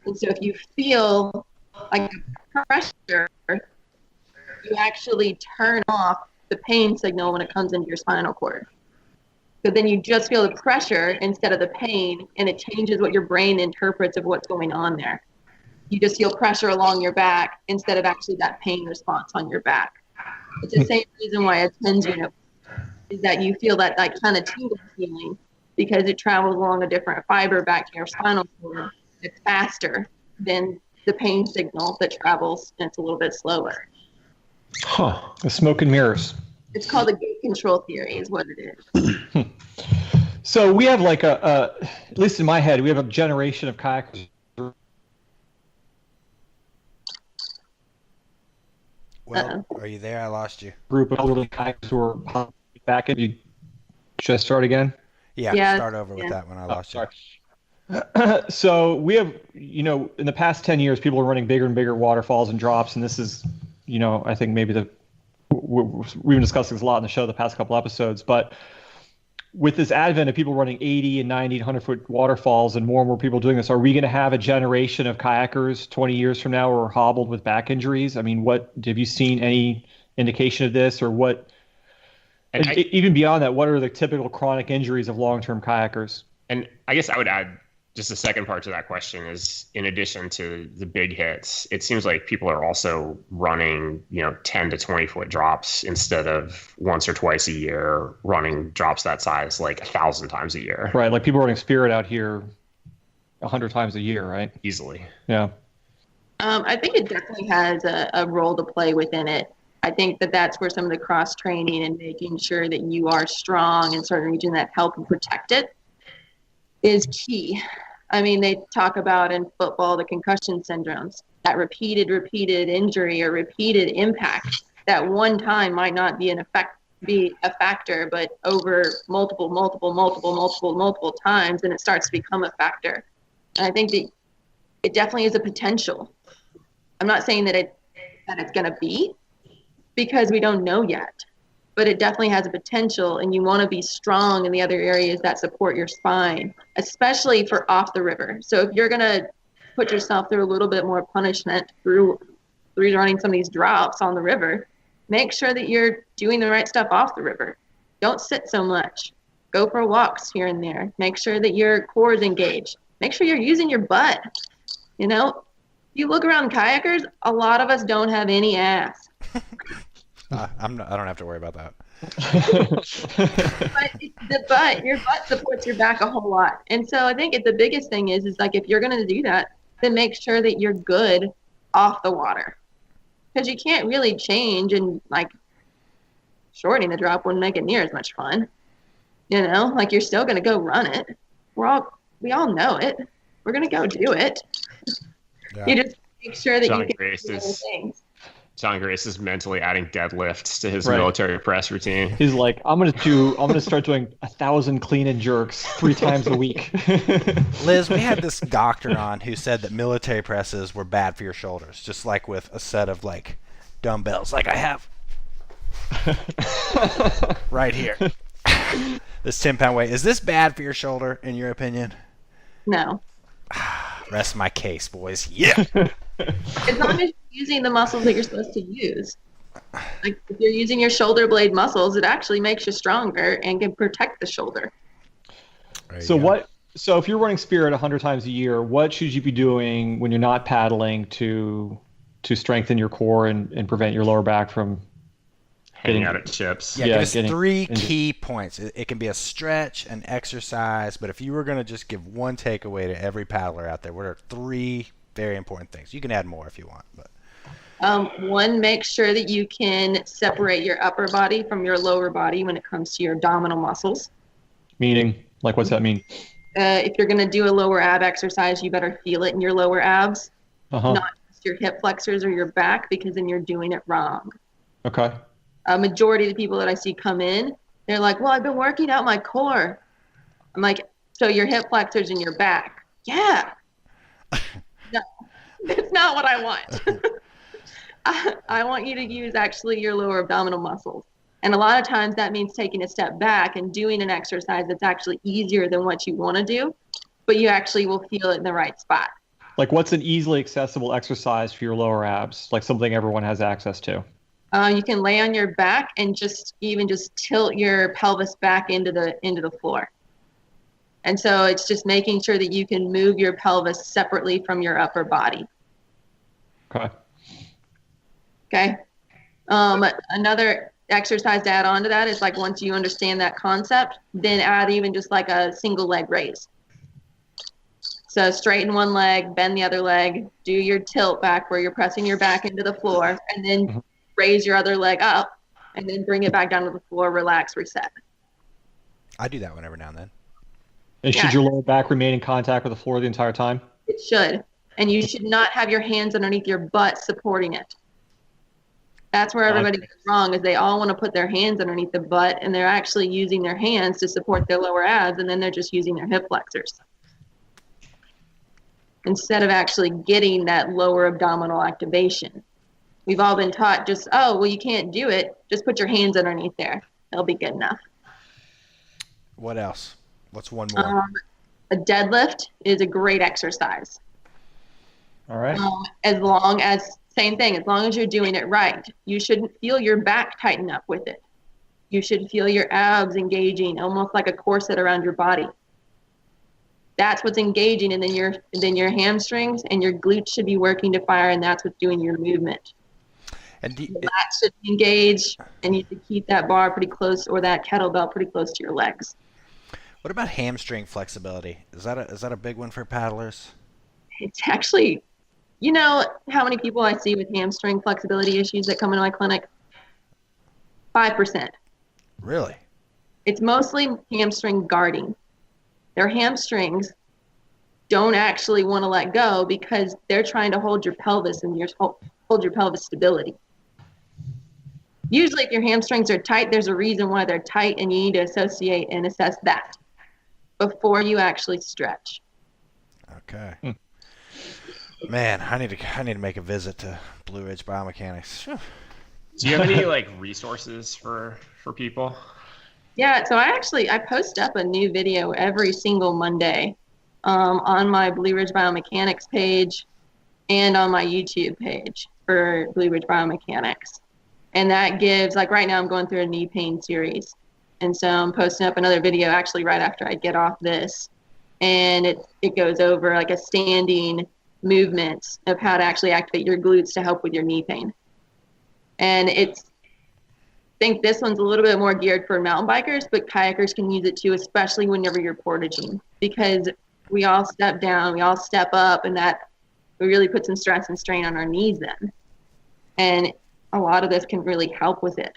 And so if you feel like pressure, you actually turn off the pain signal when it comes into your spinal cord. So then you just feel the pressure instead of the pain, and it changes what your brain interprets of what's going on there. You just feel pressure along your back instead of actually that pain response on your back. It's the same reason why a TENS unit. is that you feel that like kind of tingling feeling because it travels along a different fiber back to your spinal cord. It's faster than the pain signal that travels, and it's a little bit slower. Huh. The smoke and mirrors. It's called the gate control theory is what it is. So we have like at least in my head, we have a generation of kayakers. Well, are you there? I lost you. Group of elderly kayakers who are back in. Should I start again? Yeah, start over with that when I lost you. So we have, in the past 10 years, people are running bigger and bigger waterfalls and drops, and this is, I think maybe we've been discussing this a lot in the show the past couple episodes, but with this advent of people running 80 and 90 and 100-foot waterfalls and more people doing this, are we going to have a generation of kayakers 20 years from now who are hobbled with back injuries? I mean, have you seen any indication of this, or what? And even beyond that, what are the typical chronic injuries of long-term kayakers? And I guess I would add just the second part to that question is, in addition to the big hits, it seems like people are also running, 10 to 20 foot drops instead of once or twice a year running drops that size like 1,000 times a year. Right. Like people running Spirit out here 100 times a year, right? Easily. Yeah. I think it definitely has a role to play within it. I think that's where some of the cross training and making sure that you are strong in certain regions that help and protect it is key. I mean, they talk about in football the concussion syndromes, that repeated injury or repeated impact. That one time might not be a factor, but over multiple times, and it starts to become a factor. And I think that it definitely is a potential. I'm not saying that it's going to be, because we don't know yet. But it definitely has a potential, and you want to be strong in the other areas that support your spine, especially for off the river. So if you're going to put yourself through a little bit more punishment through running some of these drops on the river, make sure that you're doing the right stuff off the river. Don't sit so much. Go for walks here and there. Make sure that your core is engaged. Make sure you're using your butt. You look around kayakers, a lot of us don't have any ass. I don't have to worry about that. But your butt supports your back a whole lot. And so I think the biggest thing is like, if you're going to do that, then make sure that you're good off the water. Because you can't really change, and like shortening the drop wouldn't make it near as much fun. Like you're still going to go run it. We all know it. We're going to go do it. Yeah. You just make sure that you can do other things. John Grace is mentally adding deadlifts to his military press routine. He's like, I'm gonna start doing 1,000 clean and jerks 3 times a week. Liz, we had this doctor on who said that military presses were bad for your shoulders, just like with a set of like dumbbells, like I have right here. This 10-pound weight. Is this bad for your shoulder, in your opinion? No. Rest my case, boys. Yeah. As long as you're using the muscles that you're supposed to use. Like if you're using your shoulder blade muscles, it actually makes you stronger and can protect the shoulder. So if you're running Spirit 100 times a year, what should you be doing when you're not paddling to strengthen your core and prevent your lower back from hanging out at chips? Yeah, give us 3 key points. It can be a stretch, an exercise, but if you were going to just give one takeaway to every paddler out there, what are 3 very important things? You can add more if you want. But one, make sure that you can separate your upper body from your lower body when it comes to your abdominal muscles. Meaning, like, what's that mean? If you're going to do a lower ab exercise, you better feel it in your lower abs, not just your hip flexors or your back, because then you're doing it wrong. Okay. A majority of the people that I see come in, they're like, well, I've been working out my core. I'm like, so your hip flexors and your back. Yeah. No, that's not what I want. I want you to use actually your lower abdominal muscles. And a lot of times that means taking a step back and doing an exercise that's actually easier than what you want to do, but you actually will feel it in the right spot. Like, what's an easily accessible exercise for your lower abs? Like something everyone has access to? You can lay on your back and just tilt your pelvis back into the floor. And so it's just making sure that you can move your pelvis separately from your upper body. Okay. Okay. Another exercise to add on to that is like once you understand that concept, then add even just like a single leg raise. So straighten one leg, bend the other leg, do your tilt back where you're pressing your back into the floor, and then raise your other leg up, and then bring it back down to the floor, relax, reset. I do that one every now and then. And should your lower back remain in contact with the floor the entire time? It should. And you should not have your hands underneath your butt supporting it. That's where everybody goes wrong, is they all want to put their hands underneath the butt, and they're actually using their hands to support their lower abs, and then they're just using their hip flexors instead of actually getting that lower abdominal activation. We've all been taught just, oh, well, you can't do it. Just put your hands underneath there. They'll be good enough. What else? What's one more? A deadlift is a great exercise. All right. As long as you're doing it right. You shouldn't feel your back tighten up with it. You should feel your abs engaging, almost like a corset around your body. That's what's engaging, and then your hamstrings and your glutes should be working to fire, and that's what's doing your movement. And the lats should engage, and you should keep that bar pretty close, or that kettlebell pretty close to your legs. What about hamstring flexibility? Is that a big one for paddlers? It's actually, you know how many people I see with hamstring flexibility issues that come into my clinic? 5%. Really? It's mostly hamstring guarding. Their hamstrings don't actually want to let go because they're trying to hold your pelvis and hold your pelvis stability. Usually if your hamstrings are tight, there's a reason why they're tight, and you need to associate and assess that before you actually stretch. Okay. Man, I need to make a visit to Blue Ridge Biomechanics. Do you have any like resources for people? Yeah, so I post up a new video every single Monday on my Blue Ridge Biomechanics page and on my YouTube page for Blue Ridge Biomechanics. And that gives, like right now I'm going through a knee pain series. And so I'm posting up another video actually right after I get off this. And it goes over like a standing movement of how to actually activate your glutes to help with your knee pain. And I think this one's a little bit more geared for mountain bikers, but kayakers can use it too, especially whenever you're portaging, because we all step down, we all step up, and that we really put some stress and strain on our knees then. And a lot of this can really help with it.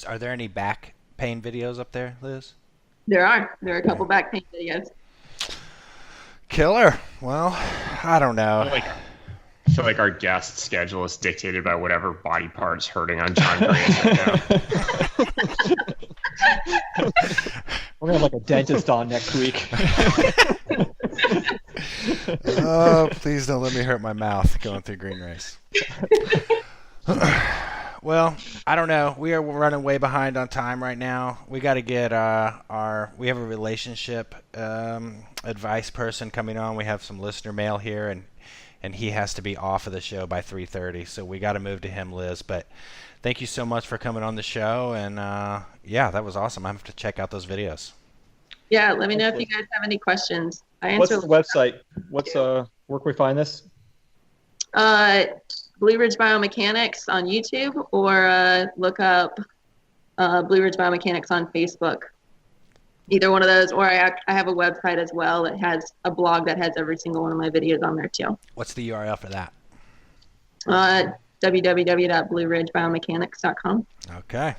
Are there any back pain videos up there, Liz? There are a couple back pain videos. Killer. Well, I don't know. I feel like our guest schedule is dictated by whatever body part's hurting on John Grant right now. We're gonna have like a dentist on next week. Oh, please don't let me hurt my mouth going through Green Race. Well, I don't know. We are running way behind on time right now. We got to get we have a relationship advice person coming on. We have some listener mail here, and he has to be off of the show by 3:30, so we got to move to him, Liz. But thank you so much for coming on the show, and yeah, that was awesome. I have to check out those videos. Yeah, let me know if you guys have any questions. What's the website? Where can we find this? Blue Ridge Biomechanics on YouTube, or look up Blue Ridge Biomechanics on Facebook. Either one of those, or I have a website as well that has a blog that has every single one of my videos on there too. What's the URL for that? www.blueridgebiomechanics.com. Okay.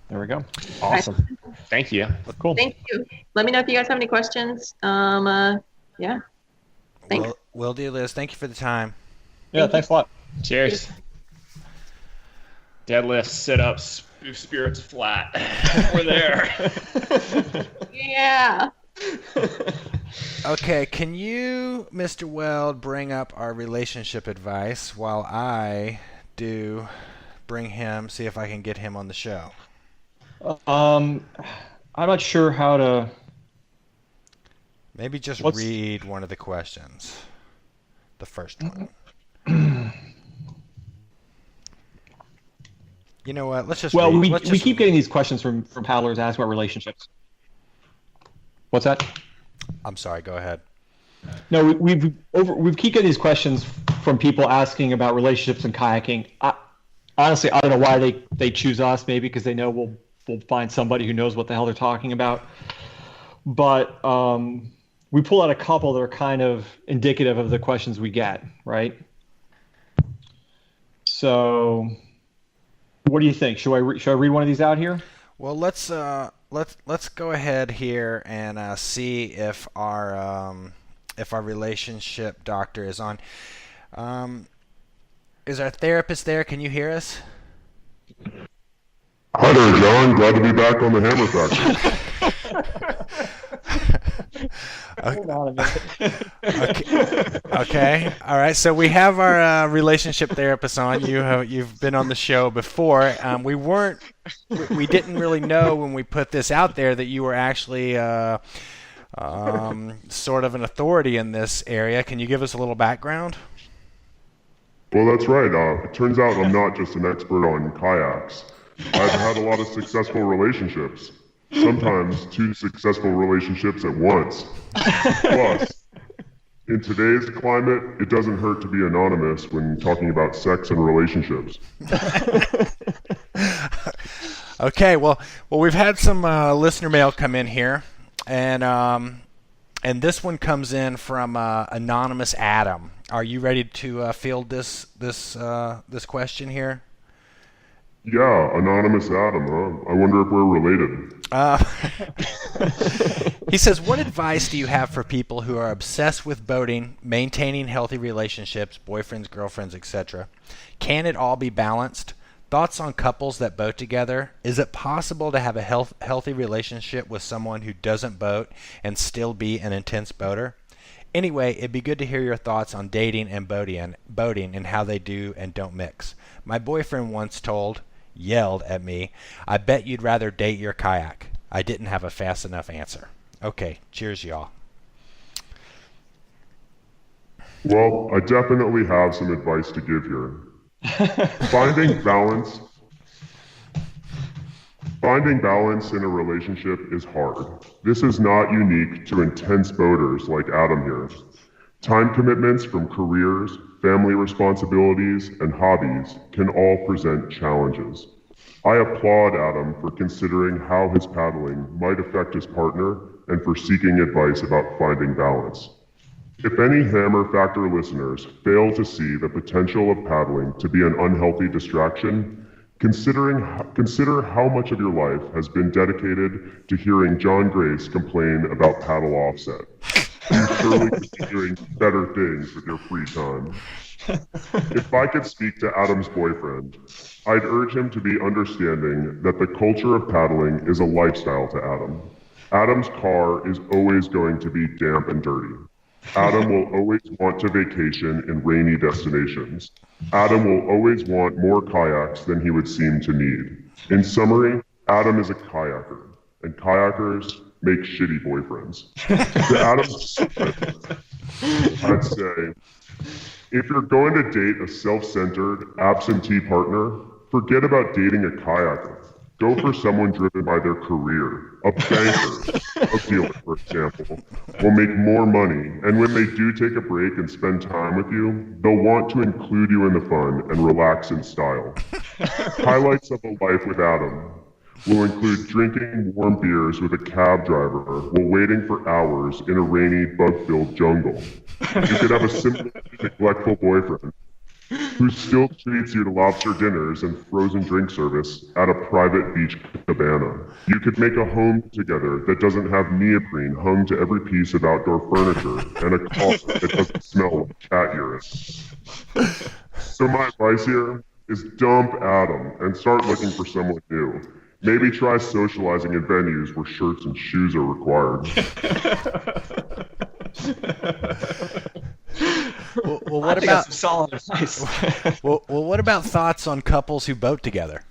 There we go. Awesome. Thank you. Cool. Thank you. Let me know if you guys have any questions. Yeah. Thanks. Will do, Liz. Thank you for the time. Yeah, thanks a lot. Cheers. Deadlift, sit-ups, spirits flat. We're there. Yeah. Okay, can you, Mr. Weld, bring up our relationship advice while I see if I can get him on the show? I'm not sure how to... Maybe just read one of the questions. The first one. You know what? Let's just. Well, we keep getting these questions from paddlers asking about relationships. What's that? I'm sorry. Go ahead. No, we keep getting these questions from people asking about relationships and kayaking. honestly, I don't know why they choose us. Maybe because they know we'll find somebody who knows what the hell they're talking about. But we pull out a couple that are kind of indicative of the questions we get, right? So, what do you think? Should I read one of these out here? Well, let's go ahead here and see if our relationship doctor is on. Is our therapist there? Can you hear us? Hi there, John. Glad to be back on the Hammer Factory. Hold on a minute. Okay. All right. So we have our relationship therapist on. You've been on the show before. We didn't really know when we put this out there that you were actually sort of an authority in this area. Can you give us a little background? Well, that's right. It turns out I'm not just an expert on kayaks. I've had a lot of successful relationships. Sometimes 2 successful relationships at once. Plus, in today's climate, it doesn't hurt to be anonymous when talking about sex and relationships. Okay, well, we've had some listener mail come in here, and this one comes in from anonymous Adam. Are you ready to field this question here? Yeah, anonymous Adam, huh? I wonder if we're related. He says, what advice do you have for people who are obsessed with boating, maintaining healthy relationships, boyfriends, girlfriends, etc.? Can it all be balanced? Thoughts on couples that boat together? Is it possible to have a healthy relationship with someone who doesn't boat and still be an intense boater? Anyway, it'd be good to hear your thoughts on dating and boating and how they do and don't mix. My boyfriend once yelled at me, I bet you'd rather date your kayak. I didn't have a fast enough answer. Okay, cheers, y'all. Well, I definitely have some advice to give here. Finding balance in a relationship is hard. This is not unique to intense boaters like Adam here. Time commitments from careers, family responsibilities, and hobbies can all present challenges. I applaud Adam for considering how his paddling might affect his partner and for seeking advice about finding balance. If any Hammer Factor listeners fail to see the potential of paddling to be an unhealthy distraction, consider how much of your life has been dedicated to hearing John Grace complain about paddle offset. You surely could be doing better things with your free time. If I could speak to Adam's boyfriend, I'd urge him to be understanding that the culture of paddling is a lifestyle to Adam. Adam's car is always going to be damp and dirty. Adam will always want to vacation in rainy destinations. Adam will always want more kayaks than he would seem to need. In summary, Adam is a kayaker, and kayakers make shitty boyfriends. To Adam's I'd say, if you're going to date a self-centered, absentee partner, forget about dating a kayaker. Go for someone driven by their career. A banker, a dealer, for example, will make more money, and when they do take a break and spend time with you, they'll want to include you in the fun and relax in style. Highlights of a life with Adam will include drinking warm beers with a cab driver while waiting for hours in a rainy, bug-filled jungle. You could have a simple, neglectful boyfriend who still treats you to lobster dinners and frozen drink service at a private beach cabana. You could make a home together that doesn't have neoprene hung to every piece of outdoor furniture and a car that doesn't smell like cat urine. So my advice here is dump Adam and start looking for someone new. Maybe try socializing in venues where shirts and shoes are required. Well, what about some solid advice? well, what about thoughts on couples who boat together?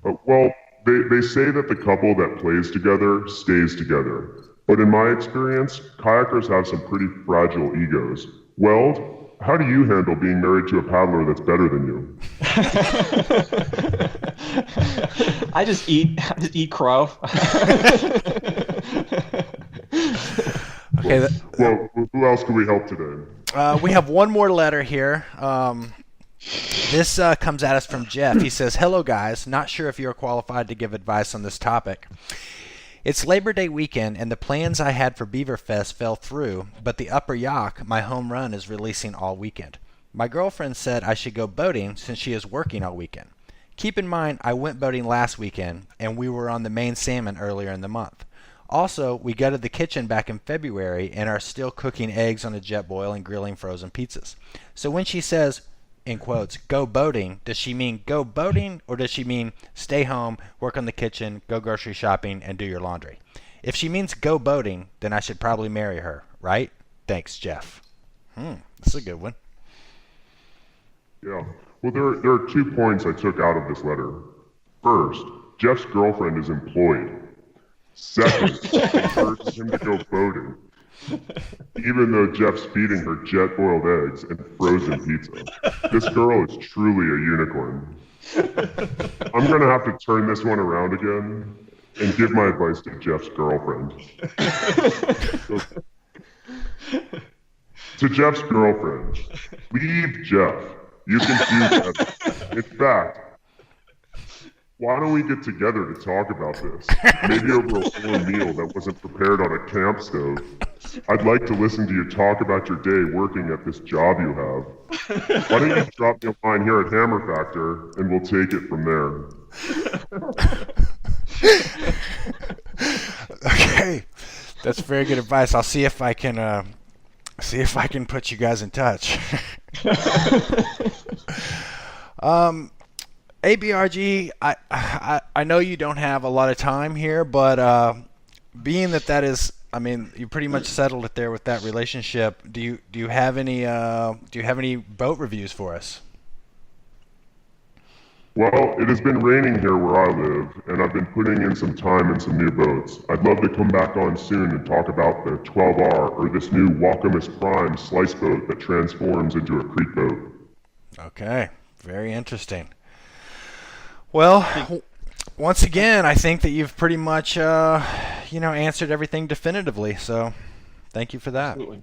Well, they say that the couple that plays together stays together. But in my experience, kayakers have some pretty fragile egos. Weld, how do you handle being married to a paddler that's better than you? I just eat crow. Okay. Well, who else can we help today? We have one more letter here. This comes at us from Jeff. He says, "Hello, guys. Not sure if you're qualified to give advice on this topic. It's Labor Day weekend, and the plans I had for Beaverfest fell through, but the Upper Yacht, my home run, is releasing all weekend. My girlfriend said I should go boating since she is working all weekend. Keep in mind, I went boating last weekend, and we were on the main salmon earlier in the month. Also, we gutted the kitchen back in February and are still cooking eggs on a jet boil and grilling frozen pizzas. So when she says, in quotes, go boating, does she mean go boating, or does she mean stay home, work on the kitchen, go grocery shopping, and do your laundry? If she means go boating, then I should probably marry her, right? Thanks, Jeff." That's a good one. Yeah. Well, there are 2 points I took out of this letter. First, Jeff's girlfriend is employed. Second, she urges him to go boating, even though Jeff's feeding her jet-boiled eggs and frozen pizza. This girl is truly a unicorn. I'm going to have to turn this one around again and give my advice to Jeff's girlfriend. To Jeff's girlfriend, leave Jeff. You can do that. In fact, why don't we get together to talk about this? Maybe over a full meal that wasn't prepared on a camp stove. I'd like to listen to you talk about your day working at this job you have. Why don't you drop me a line here at Hammer Factor, and we'll take it from there. Okay, that's very good advice. I'll see if I can put you guys in touch. ABRG, I know you don't have a lot of time here, but being that is, I mean, you pretty much settled it there with that relationship. Do you have any boat reviews for us? Well, it has been raining here where I live, and I've been putting in some time in some new boats. I'd love to come back on soon and talk about the 12R or this new Wakamis Prime slice boat that transforms into a creek boat. Okay, very interesting. Well, once again, I think that you've pretty much, answered everything definitively. So, thank you for that. Absolutely.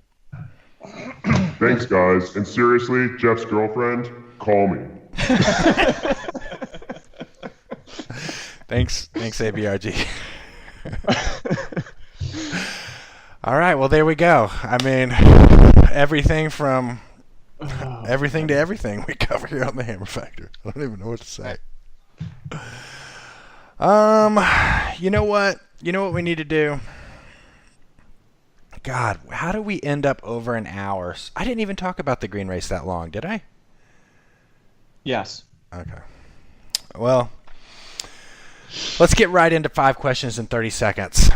Thanks, guys. And seriously, Jeff's girlfriend, call me. Thanks, ABRG. All right, well, there we go. I mean, everything from everything to everything we cover here on the Hammer Factor. I don't even know what to say. You know what? You know what we need to do? God, how do we end up over an hour? I didn't even talk about the green race that long, did I? Yes. Okay. Well, let's get right into 5 questions in 30 seconds.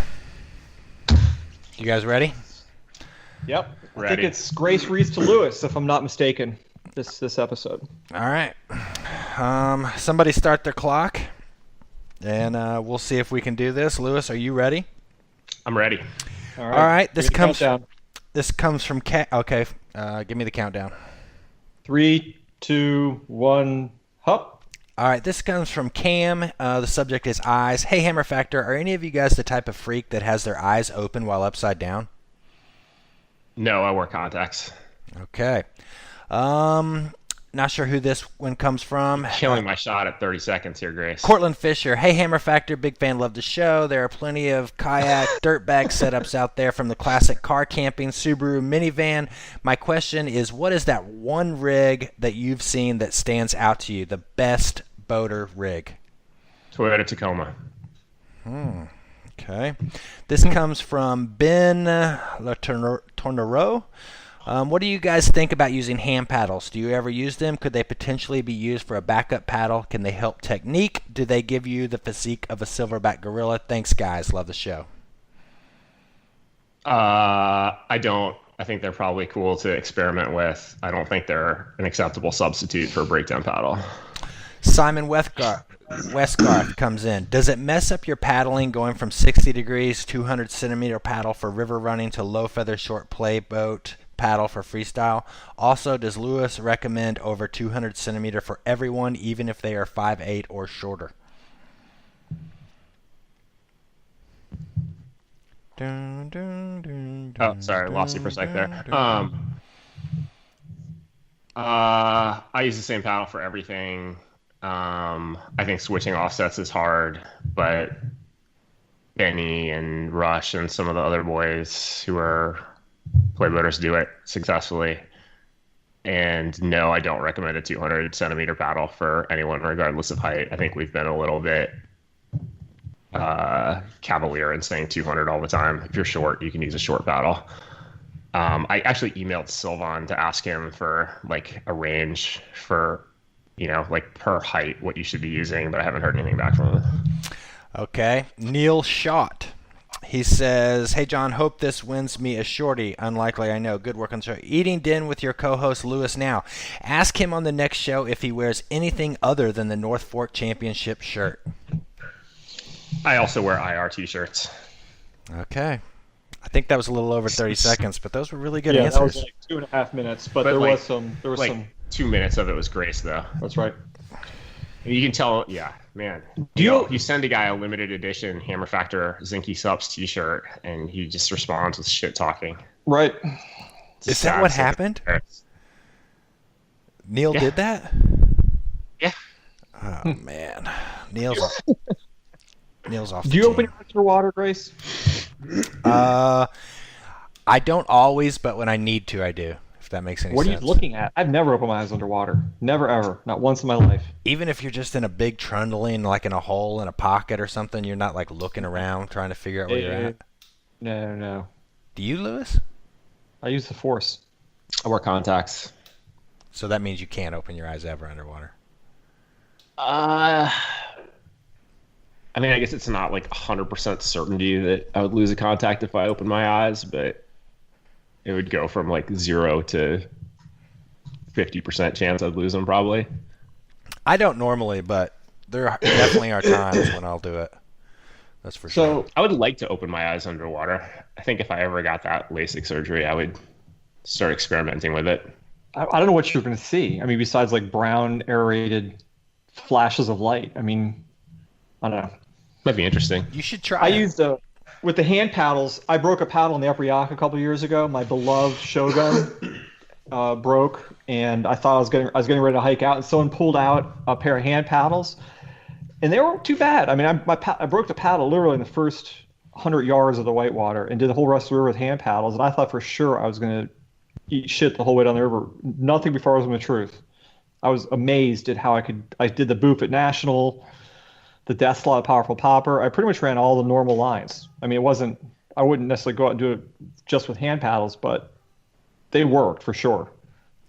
You guys ready? Yep. Ready. I think it's Grace Reese to Lewis, if I'm not mistaken, this episode. All right. Somebody start their clock, and we'll see if we can do this. Lewis, are you ready? I'm ready. All right. This comes from Okay. Give me the countdown. 3, 2, 1, hup. All right. This comes from Cam. The subject is eyes. Hey, Hammer Factor, are any of you guys the type of freak that has their eyes open while upside down? No, I wear contacts. Okay. Not sure who this one comes from. Killing my shot at 30 seconds here, Grace. Cortland Fisher. Hey, Hammer Factor. Big fan. Love the show. There are plenty of kayak, dirtbag setups out there, from the classic car camping, Subaru minivan. My question is, what is that one rig that you've seen that stands out to you? The best boater rig? Toyota Tacoma. Okay. This comes from Ben Letourneau. What do you guys think about using hand paddles? Do you ever use them? Could they potentially be used for a backup paddle? Can they help technique? Do they give you the physique of a silverback gorilla? Thanks, guys. Love the show. I don't. I think they're probably cool to experiment with. I don't think they're an acceptable substitute for a breakdown paddle. Simon Westgarth comes in. Does it mess up your paddling going from 60 degrees, 200 centimeter paddle for river running to low feather short play boat paddle for freestyle? Also, does Lewis recommend over 200 centimeter for everyone, even if they are 5'8" or shorter? Oh, sorry, lost you for a sec there. I use the same paddle for everything. I think switching offsets is hard, but Benny and Rush and some of the other boys who are play boaters do it successfully. And no, I don't recommend a 200 centimeter paddle for anyone, regardless of height. I think we've been a little bit cavalier in saying 200 all the time. If you're short, you can use a short paddle. I actually emailed Sylvan to ask him for like a range for, like per height, what you should be using, but I haven't heard anything back from him. Okay. Neil Schott. He says, "Hey, John, hope this wins me a shorty. Unlikely, I know. Good work on the show. Eating din with your co-host, Lewis Now. Ask him on the next show if he wears anything other than the North Fork Championship shirt." I also wear IR t-shirts. Okay. I think that was a little over 30 seconds, but those were really good answers. That was like 2.5 minutes, but there was some. 2 minutes of it was grace, though. That's right. You can tell, yeah, man. You send a guy a limited edition Hammer Factor Zinky Subs t-shirt, and he just responds with shit talking. Right. Is that what happened? Neil did that? Yeah. Oh, man. Neil's off the Do you team. open your underwater, Grace? I don't always, but when I need to, I do. If that makes any sense. What are you looking at? I've never opened my eyes underwater. Never, ever. Not once in my life. Even if you're just in a big trundling, like in a hole in a pocket or something, you're not like looking around trying to figure out where you're at? No. Do you, Lewis? I use the Force. I wear contacts. So that means you can't open your eyes ever underwater. I mean, I guess it's not like 100% certainty that I would lose a contact if I opened my eyes, but it would go from like 0 to 50% chance I'd lose them probably. I don't normally, but there definitely are times when I'll do it. That's for sure. So I would like to open my eyes underwater. I think if I ever got that LASIK surgery, I would start experimenting with it. I don't know what you're going to see. I mean, besides like brown aerated flashes of light. I mean, I don't know. Might be interesting. You should try. I used with the hand paddles. I broke a paddle in the Upper Yak a couple years ago. My beloved Shogun broke, and I thought I was getting ready to hike out, and someone pulled out a pair of hand paddles, and they weren't too bad. I mean, I broke the paddle literally in the first 100 yards of the whitewater, and did the whole rest of the river with hand paddles. And I thought for sure I was going to eat shit the whole way down the river. Nothing before I was in the truth. I was amazed at how I did the Boofet National, the Death Slot Powerful Popper. I pretty much ran all the normal lines. I mean, I wouldn't necessarily go out and do it just with hand paddles, but they worked for sure.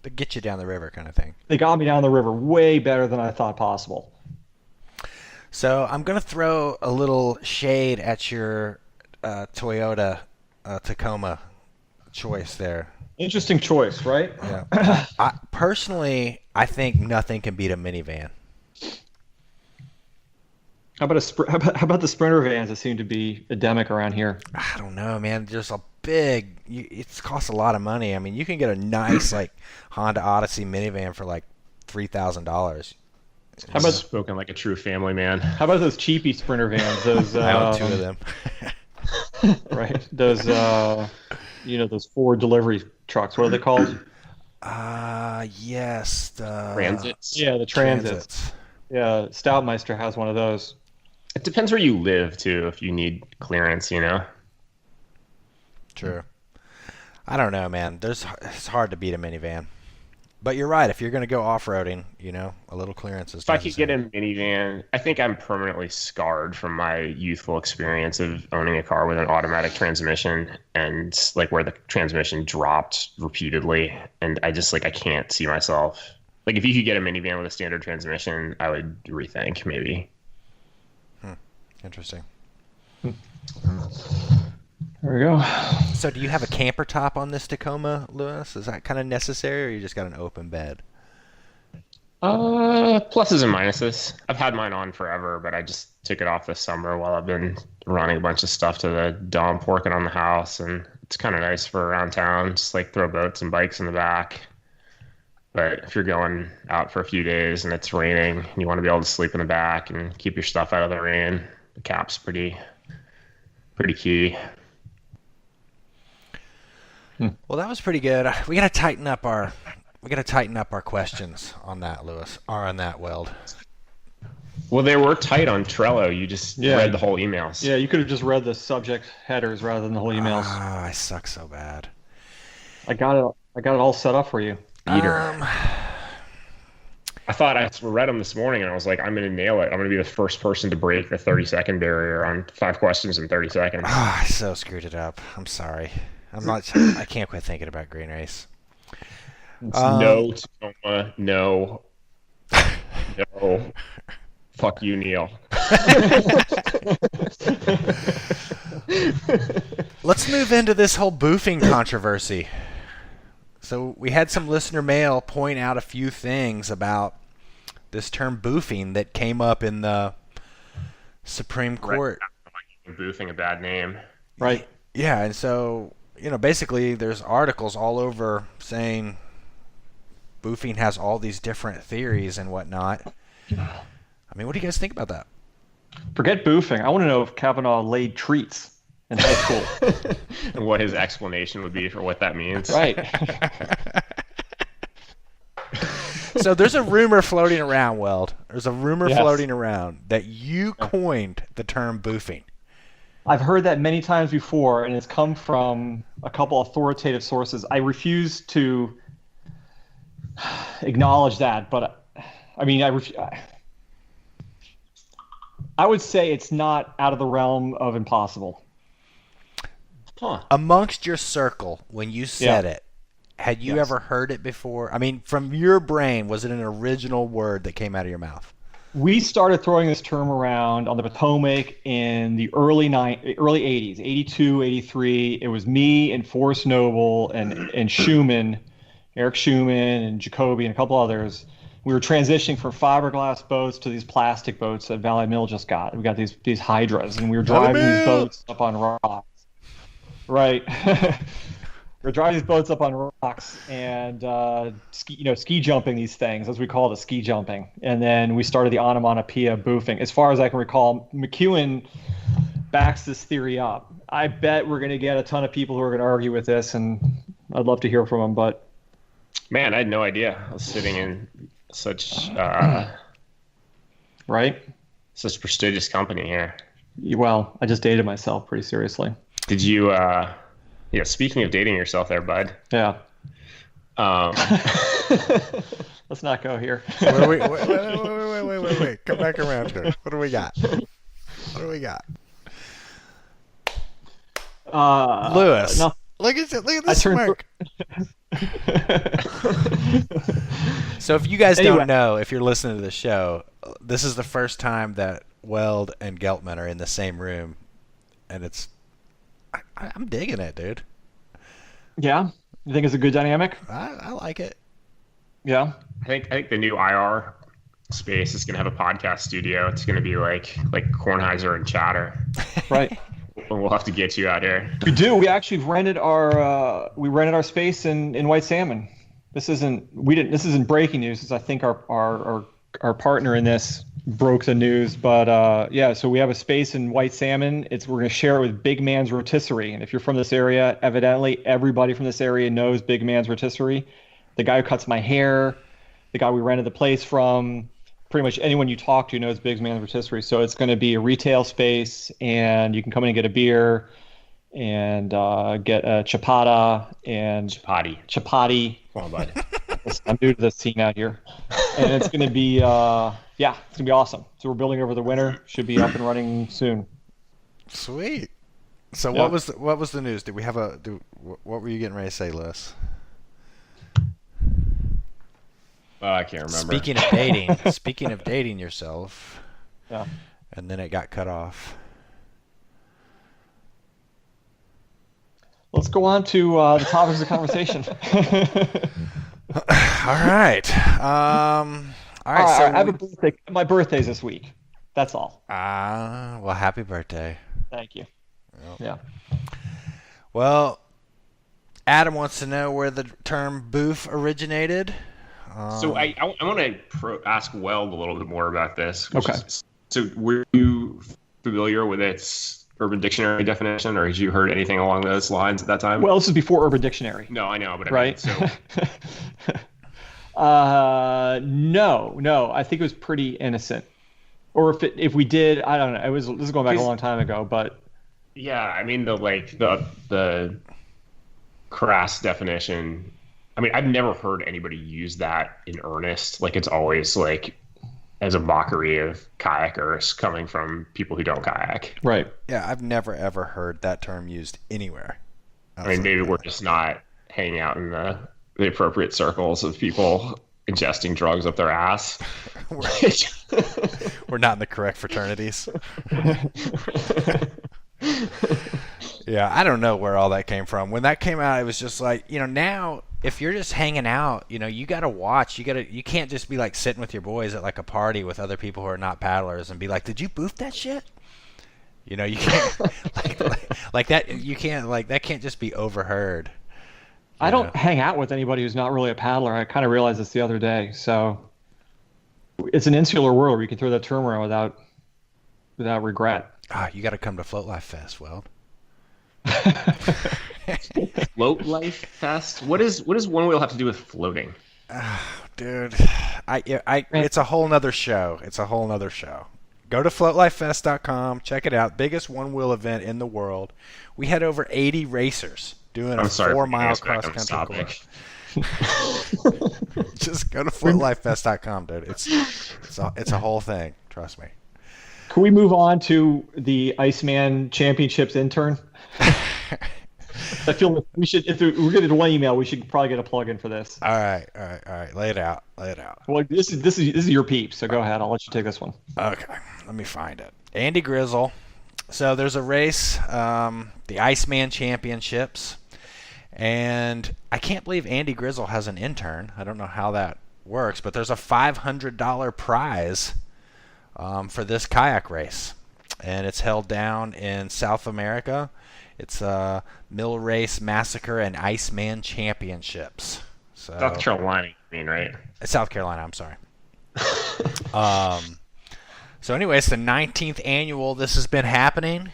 To get you down the river kind of thing. They got me down the river way better than I thought possible. So I'm going to throw a little shade at your Toyota Tacoma choice there. Interesting choice, right? Yeah. Personally, I think nothing can beat a minivan. How about the Sprinter vans that seem to be endemic around here? I don't know, man. There's a big. It costs a lot of money. I mean, you can get a nice like Honda Odyssey minivan for like $3,000. How about spoken like a true family man? How about those cheapy Sprinter vans? Those I own 2 of them. Right. Those those Ford delivery trucks. What are they called? Yes, the Transits. Yeah, the Transits. Yeah, Stoutmeister has one of those. It depends where you live too. If you need clearance, True. I don't know, man. It's hard to beat a minivan. But you're right. If you're going to go off-roading, a little clearance is If I could get a minivan, I think I'm permanently scarred from my youthful experience of owning a car with an automatic transmission and like where the transmission dropped repeatedly. And I just I can't see myself. Like if you could get a minivan with a standard transmission, I would rethink maybe. Interesting. There we go. So do you have a camper top on this Tacoma, Lewis? Is that kind of necessary, or you just got an open bed? Pluses and minuses. I've had mine on forever, but I just took it off this summer while I've been running a bunch of stuff to the dump, working on the house, and it's kind of nice for around town, just throw boats and bikes in the back. But if you're going out for a few days and it's raining and you want to be able to sleep in the back and keep your stuff out of the rain, the cap's pretty key. Well, that was pretty good. We got to tighten up our tighten up our questions on that, Lewis, or on that, Weld. Well, they were tight on Trello. You just read the whole emails. Yeah, you could have just read the subject headers rather than the whole emails. I suck so bad. I got it all set up for you. Eater. I thought I read them this morning and I was like, I'm going to nail it. I'm going to be the first person to break the 30-second barrier on 5 questions in 30 seconds. I so screwed it up. I'm sorry. I can't quit thinking about Green Race. No Tacoma. No. No. Fuck you, Neil. Let's move into this whole boofing controversy. So we had some listener mail point out a few things about this term boofing that came up in the Supreme Court. Boofing a bad name. Right. Yeah, and so, basically there's articles all over saying boofing has all these different theories and whatnot. I mean, what do you guys think about that? Forget boofing. I want to know if Kavanaugh laid treats in high school. And what his explanation would be for what that means. Right. So there's a rumor floating around, Weld. There's a rumor floating around that you coined the term boofing. I've heard that many times before, and it's come from a couple authoritative sources. I refuse to acknowledge that, but I mean, I would say it's not out of the realm of impossible. Huh. Amongst your circle, when you said it, had you ever heard it before? I mean, from your brain, was it an original word that came out of your mouth? We started throwing this term around on the Potomac in the early 80s, 82, 83. It was me and Forrest Noble and Schumann, Eric Schumann and Jacoby and a couple others. We were transitioning from fiberglass boats to these plastic boats that Valley Mill just got. We got these hydras, and we were driving these boats up on rocks. Right. We're driving these boats up on rocks and ski jumping these things, as we call it, ski jumping. And then we started the onomatopoeia boofing. As far as I can recall, McEwen backs this theory up. I bet we're going to get a ton of people who are going to argue with this, and I'd love to hear from them. But man, I had no idea. I was sitting in such such prestigious company here. Well, I just dated myself pretty seriously. Did you? Speaking of dating yourself, there, bud. Yeah. Let's not go here. Wait. Come back around here. What do we got? Lewis. No. Look at this smirk. So if you guys don't know, if you're listening to the show, this is the first time that Weld and Geltman are in the same room, and I'm digging it, dude. Yeah? You think it's a good dynamic? I like it. Yeah? I think the new IR space is going to have a podcast studio. It's going to be like Kornheiser and Chatter. Right. We'll have to get you out here. We do. We actually rented our space in White Salmon. This isn't breaking news, because I think our partner in this broke the news, but so we have a space in White Salmon. We're going to share it with Big Man's Rotisserie, and if you're from this area, evidently everybody from this area knows Big Man's Rotisserie. The guy who cuts my hair, the guy we rented the place from, pretty much anyone you talk to knows Big Man's Rotisserie. So it's going to be a retail space, and you can come in and get a beer and get a chapati and chapati. Come on, bud. I'm new to the scene out here, and it's going to be it's gonna be awesome. So we're building over the winter. Should be up and running soon. Sweet. So what was the news? Did we have what were you getting ready to say, Lewis? I can't remember. Speaking of dating yourself. Yeah. And then it got cut off. Let's go on to the topics of conversation. All right. All right, so I have a birthday. My birthday's this week. That's all. Well, happy birthday. Thank you. Yep. Yeah. Well, Adam wants to know where the term boof originated. So I want to ask Weld a little bit more about this. Okay. So were you familiar with its Urban Dictionary definition, or had you heard anything along those lines at that time? Well, this is before Urban Dictionary. No, I know, but right. I mean, so No. I think it was pretty innocent. Or if we did, I don't know. This is going back a long time ago, but yeah, I mean the crass definition. I mean, I've never heard anybody use that in earnest. Like it's always like as a mockery of kayakers coming from people who don't kayak. Right. Yeah, I've never ever heard that term used anywhere. I mean, maybe we're just not hanging out in the appropriate circles of people ingesting drugs up their ass. We're not in the correct fraternities. Yeah, I don't know where all that came from. When that came out, it was just like, now if you're just hanging out, you got to watch. You can't just be like sitting with your boys at like a party with other people who are not paddlers and be like, "Did you boof that shit?" You can't like that. You can't that can't just be overheard. I don't hang out with anybody who's not really a paddler. I kind of realized this the other day. So it's an insular world where you can throw that term around without regret. You got to come to Float Life Fest, Weld. Float Life Fest? What does one wheel have to do with floating? Dude, it's a whole nother show. Go to floatlifefest.com, check it out. Biggest one wheel event in the world. We had over 80 racers doing a 4-mile cross country course. Just go to floatlifefest.com, dude. It's a whole thing. Trust me. Can we move on to the Iceman Championships intern? I feel like we should. If we're going to do one email, we should probably get a plug-in for this. All right. Lay it out. Well, this is your peep. So go ahead. I'll let you take this one. Okay. Let me find it. Andy Grizzle. So there's a race, the Iceman Championships, and I can't believe Andy Grizzle has an intern. I don't know how that works, but there's a $500 prize for this kayak race, and it's held down in South America. It's Mill Race Massacre and Iceman Championships. So, South Carolina, you mean, right? South Carolina, I'm sorry. So anyway, it's the 19th annual. This has been happening.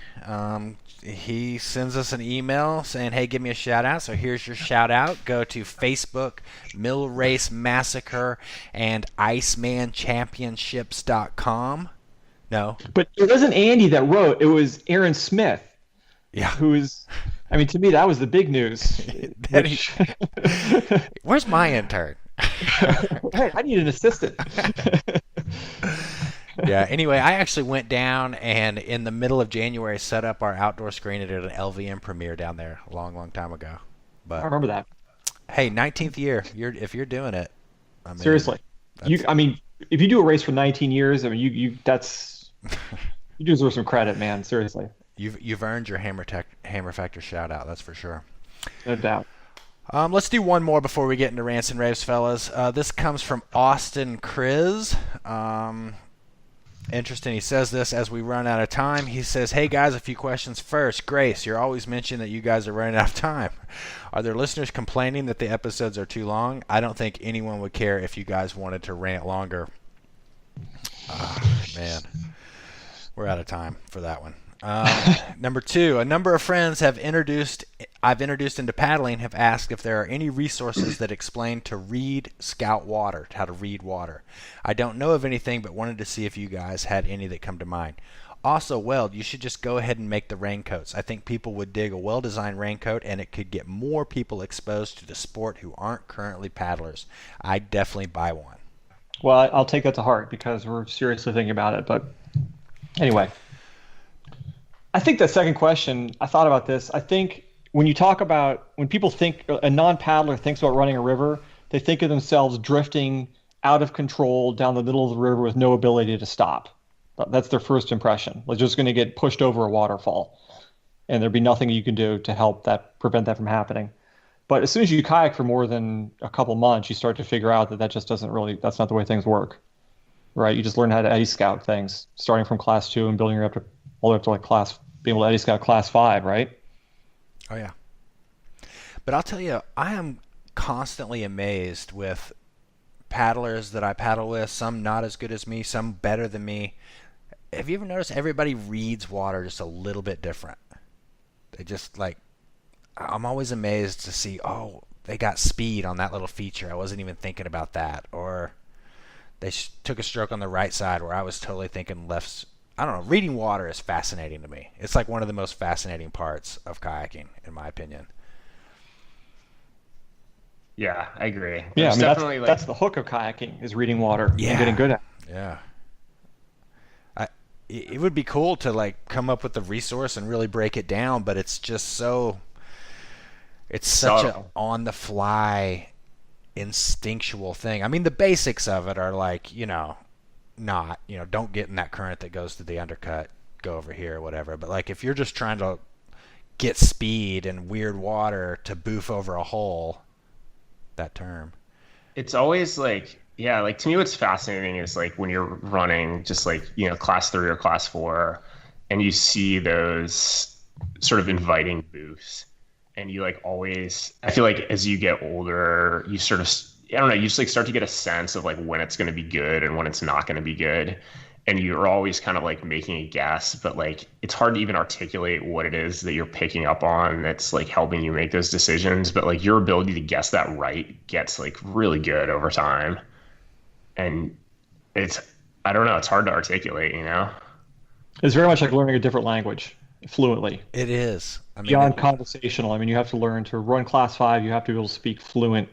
He sends us an email saying, "Hey, give me a shout out." So here's your shout out. Go to Facebook, Mill Race Massacre and IcemanChampionships.com. No. But it wasn't Andy that wrote. It was Aaron Smith. Yeah. To me, that was the big news. Where's my intern? Hey, I need an assistant. Yeah, anyway, I actually went down and in the middle of January set up our outdoor screen and did an LVM premiere down there a long, long time ago. But I remember that. Hey, 19th year. If you're doing it, seriously, if you do a race for 19 years, you deserve some credit, man. Seriously. You've earned your Hammer Factor shout out. That's for sure. No doubt. Let's do one more before we get into rants and raves, fellas. This comes from Austin Kriz. Interesting. He says this as we run out of time. He says, "Hey guys, a few questions first. Grace, you're always mentioning that you guys are running out of time. Are there listeners complaining that the episodes are too long? I don't think anyone would care if you guys wanted to rant longer." Man, we're out of time for that one. Number two, a number of friends I've introduced into paddling have asked if there are any resources that explain to read scout water, how to read water. I don't know of anything, but wanted to see if you guys had any that come to mind. Also, Weld, you should just go ahead and make the raincoats. I think people would dig a well-designed raincoat, and it could get more people exposed to the sport who aren't currently paddlers. I'd definitely buy one. Well, I'll take that to heart because we're seriously thinking about it. But anyway. I think the second question, I thought about this. I think when people think, a non-paddler thinks about running a river, they think of themselves drifting out of control down the middle of the river with no ability to stop. That's their first impression. They're just going to get pushed over a waterfall, and there'd be nothing you can do to help prevent that from happening. But as soon as you kayak for more than a couple months, you start to figure out that just that's not the way things work, right? You just learn how to eddy scout things, starting from class 2 and building your all the way up to being able to eddy scout class 5, right? Oh yeah. But I'll tell you, I am constantly amazed with paddlers that I paddle with, some not as good as me, some better than me. Have you ever noticed everybody reads water just a little bit different? They just I'm always amazed to see, they got speed on that little feature. I wasn't even thinking about that. Or they took a stroke on the right side where I was totally thinking left. I don't know. Reading water is fascinating to me. It's like one of the most fascinating parts of kayaking, in my opinion. Yeah, I agree. Yeah, I mean, that's the hook of kayaking, is reading water and getting good at it. Yeah. It would be cool to like come up with the resource and really break it down, but it's just it's such an on the fly instinctual thing. I mean, the basics of it are like, don't get in that current that goes to the undercut, go over here or whatever. But like if you're just trying to get speed in weird water to boof over a hole, that term. It's always like, yeah, like to me what's fascinating is like when you're running just like, class 3 or class 4 and you see those sort of inviting boosts and you like always, I feel like as you get older, you sort of, I don't know, you just like start to get a sense of like when it's going to be good and when it's not going to be good. And you're always kind of like making a guess, but like it's hard to even articulate what it is that you're picking up on that's like helping you make those decisions. But like your ability to guess that right gets like really good over time. And I don't know, it's hard to articulate, It's very much like learning a different language fluently. It is. I mean, beyond conversational. I mean, you have to learn to run class 5. You have to be able to speak fluent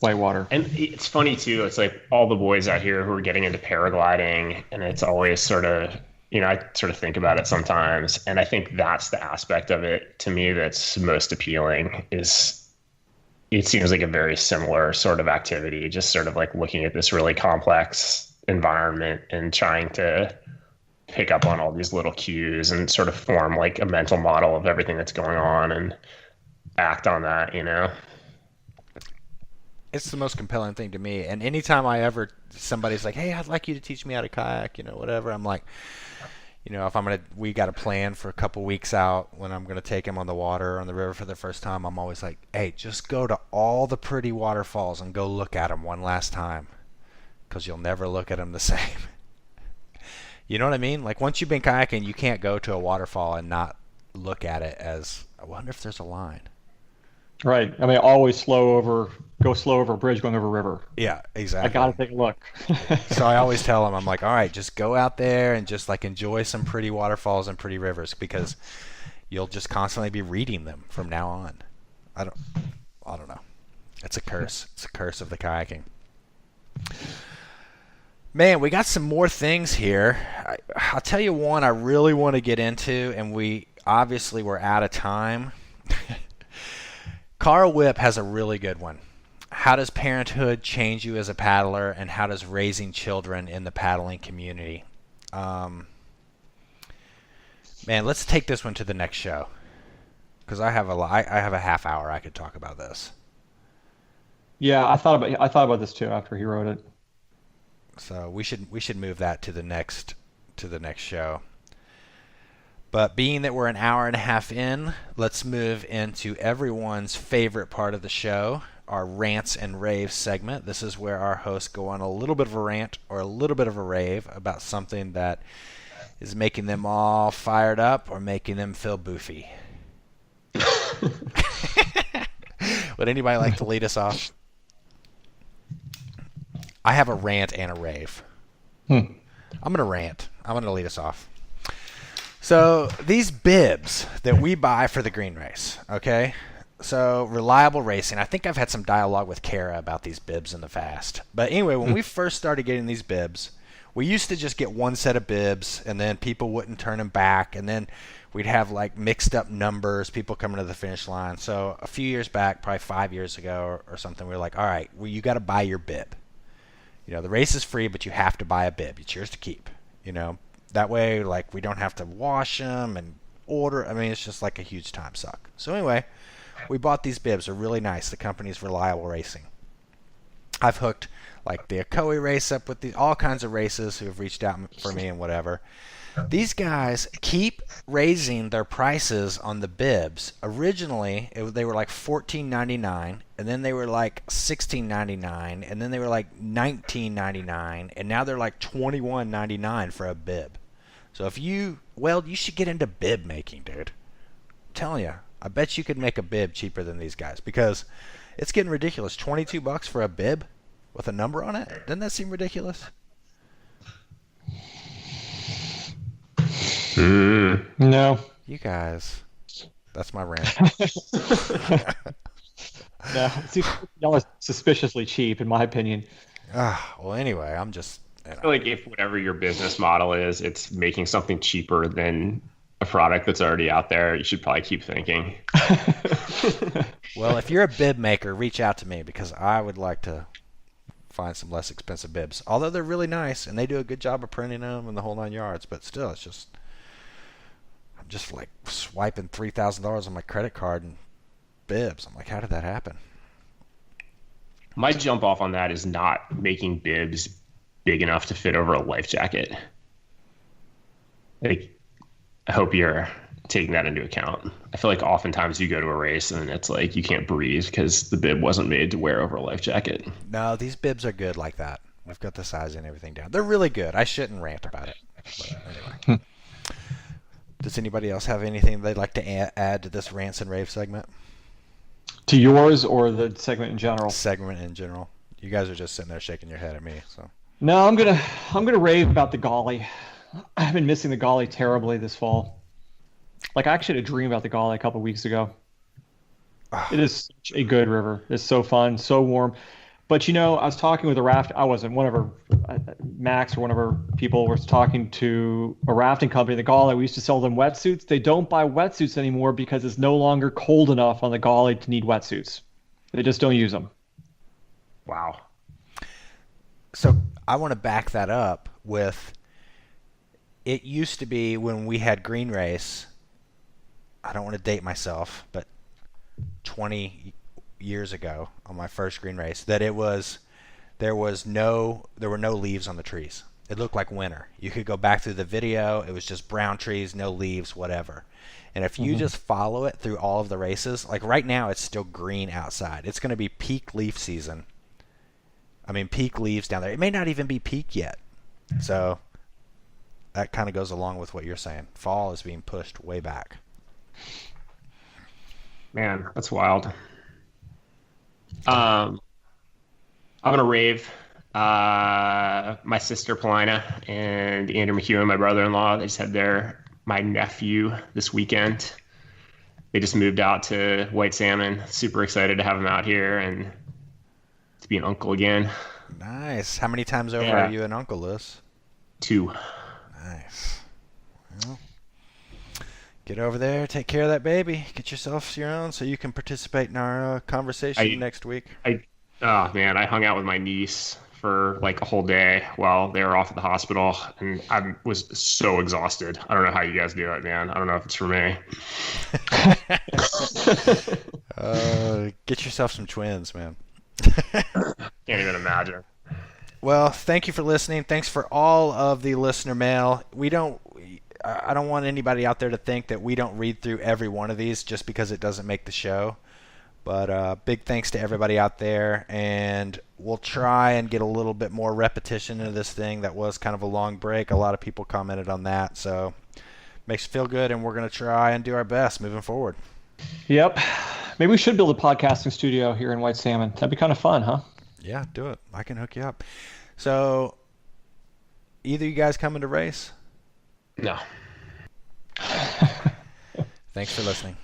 whitewater. And it's funny too. It's like all the boys out here who are getting into paragliding, and it's always sort of, I sort of think about it sometimes, and I think that's the aspect of it to me that's most appealing. Is it seems like a very similar sort of activity, just sort of like looking at this really complex environment and trying to pick up on all these little cues and sort of form like a mental model of everything that's going on and act on that, It's the most compelling thing to me. And anytime somebody's like, hey, I'd like you to teach me how to kayak, whatever, I'm like, if we got a plan for a couple weeks out when I'm going to take him on the water or on the river for the first time, I'm always like, hey, just go to all the pretty waterfalls and go look at them one last time, because you'll never look at them the same. You know what I mean? Like once you've been kayaking, you can't go to a waterfall and not look at it as, I wonder if there's a line. Right. I mean, always go slow over a bridge going over a river. Yeah, exactly. I got to take a look. So I always tell them, I'm like, all right, just go out there and just like enjoy some pretty waterfalls and pretty rivers, because you'll just constantly be reading them from now on. I don't know. It's a curse. It's a curse of the kayaking. Man, we got some more things here. I'll tell you one I really want to get into, and we're out of time. Carl Whip has a really good one. How does parenthood change you as a paddler, and how does raising children in the paddling community? Man, let's take this one to the next show, because I have a half hour I could talk about this. Yeah, I thought about this too after he wrote it. So we should move that to the next show. But being that we're an hour and a half in, let's move into everyone's favorite part of the show, our rants and raves segment. This is where our hosts go on a little bit of a rant or a little bit of a rave about something that is making them all fired up or making them feel boofy. Would anybody like to lead us off? I have a rant and a rave. I'm going to rant. I'm going to lead us off. So these bibs that we buy for the green race, okay? So Reliable Racing, I think I've had some dialogue with Kara about these bibs in the past. But anyway, when we first started getting these bibs, we used to just get one set of bibs, and then people wouldn't turn them back, and then we'd have like mixed up numbers, people coming to the finish line. So a few years back, probably 5 years ago or something, we were like, all right, well, you got to buy your bib. The race is free, but you have to buy a bib. It's yours to keep, That way, like, we don't have to wash them and order. I mean, it's just like a huge time suck. So anyway, we bought these bibs. They're really nice. The company's Reliable Racing. I've hooked, like, the Koch race up with all kinds of races who have reached out for me and whatever. These guys keep raising their prices on the bibs. Originally, they were like $14.99, and then they were like $16.99, and then they were like $19.99, and now they're like $21.99 for a bib. So you should get into bib making, dude. I'm telling you, I bet you could make a bib cheaper than these guys, because It's getting ridiculous. $22 for a bib with a number on it? Doesn't that seem ridiculous? No. You guys. That's my rant. No. Y'all are suspiciously cheap, in my opinion. Well, anyway, I'm just... I feel like if whatever your business model is, it's making something cheaper than a product that's already out there, you should probably keep thinking. Well, if you're a bib maker, reach out to me because I would like to find some less expensive bibs. Although they're really nice and they do a good job of printing them and the whole 9 yards, but still, it's just... I'm just like swiping $3,000 on my credit card and bibs. I'm like, how did that happen? My jump off on that is not making bibs big enough to fit over a life jacket. Like, I hope you're taking that into account. I feel like oftentimes you go to a race and it's like you can't breathe because the bib wasn't made to wear over a life jacket. No, these bibs are good like that. We've got the size and everything down. They're really good. I shouldn't rant about it. But anyway. Does anybody else have anything they'd like to add to this rants and rave segment? To yours or the segment in general? Segment in general. You guys are just sitting there shaking your head at me. So. No, I'm gonna rave about the Golly. I've been missing the Golly terribly this fall. Like, I actually had a dream about the Golly a couple of weeks ago. It is such a good river. It's so fun, so warm. But, I was talking with I wasn't, one of our, Max or one of our people was talking to a rafting company, the Golly. We used to sell them wetsuits. They don't buy wetsuits anymore because it's no longer cold enough on the Golly to need wetsuits. They just don't use them. Wow. So I want to back that up with, it used to be when we had Green Race, I don't want to date myself, but 20 years ago on my first Green Race, that there were no leaves on the trees. It looked like winter. You could go back through the video. It was just brown trees, no leaves, whatever. And if you just follow it through all of the races, like right now it's still green outside. It's going to be peak leaf season. I mean, peak leaves down there. It may not even be peak yet. So that kind of goes along with what you're saying. Fall is being pushed way back. Man, that's wild. I'm gonna rave. My sister Paulina and Andrew McEwen, my brother-in-law, they just had my nephew this weekend. They just moved out to White Salmon. Super excited to have him out here and to be an uncle again. Nice. How many times over are you an uncle, Liz? 2. Nice. Well, get over there, take care of that baby, get yourself your own so you can participate in our conversation next week. I hung out with my niece for like a whole day while they were off at the hospital, and I was so exhausted. I don't know how you guys do it, man. I don't know if it's for me. Get yourself some twins, man. Can't even imagine. Well, thank you for listening. Thanks for all of the listener mail. I don't want anybody out there to think that we don't read through every one of these just because it doesn't make the show. But big thanks to everybody out there, and we'll try and get a little bit more repetition into this thing. That was kind of a long break. A lot of people commented on that, so makes it feel good, and we're going to try and do our best moving forward. Yep. Maybe we should build a podcasting studio here in White Salmon. That'd be kind of fun, huh? Yeah, do it. I can hook you up. So, either you guys coming to race? No. Thanks for listening.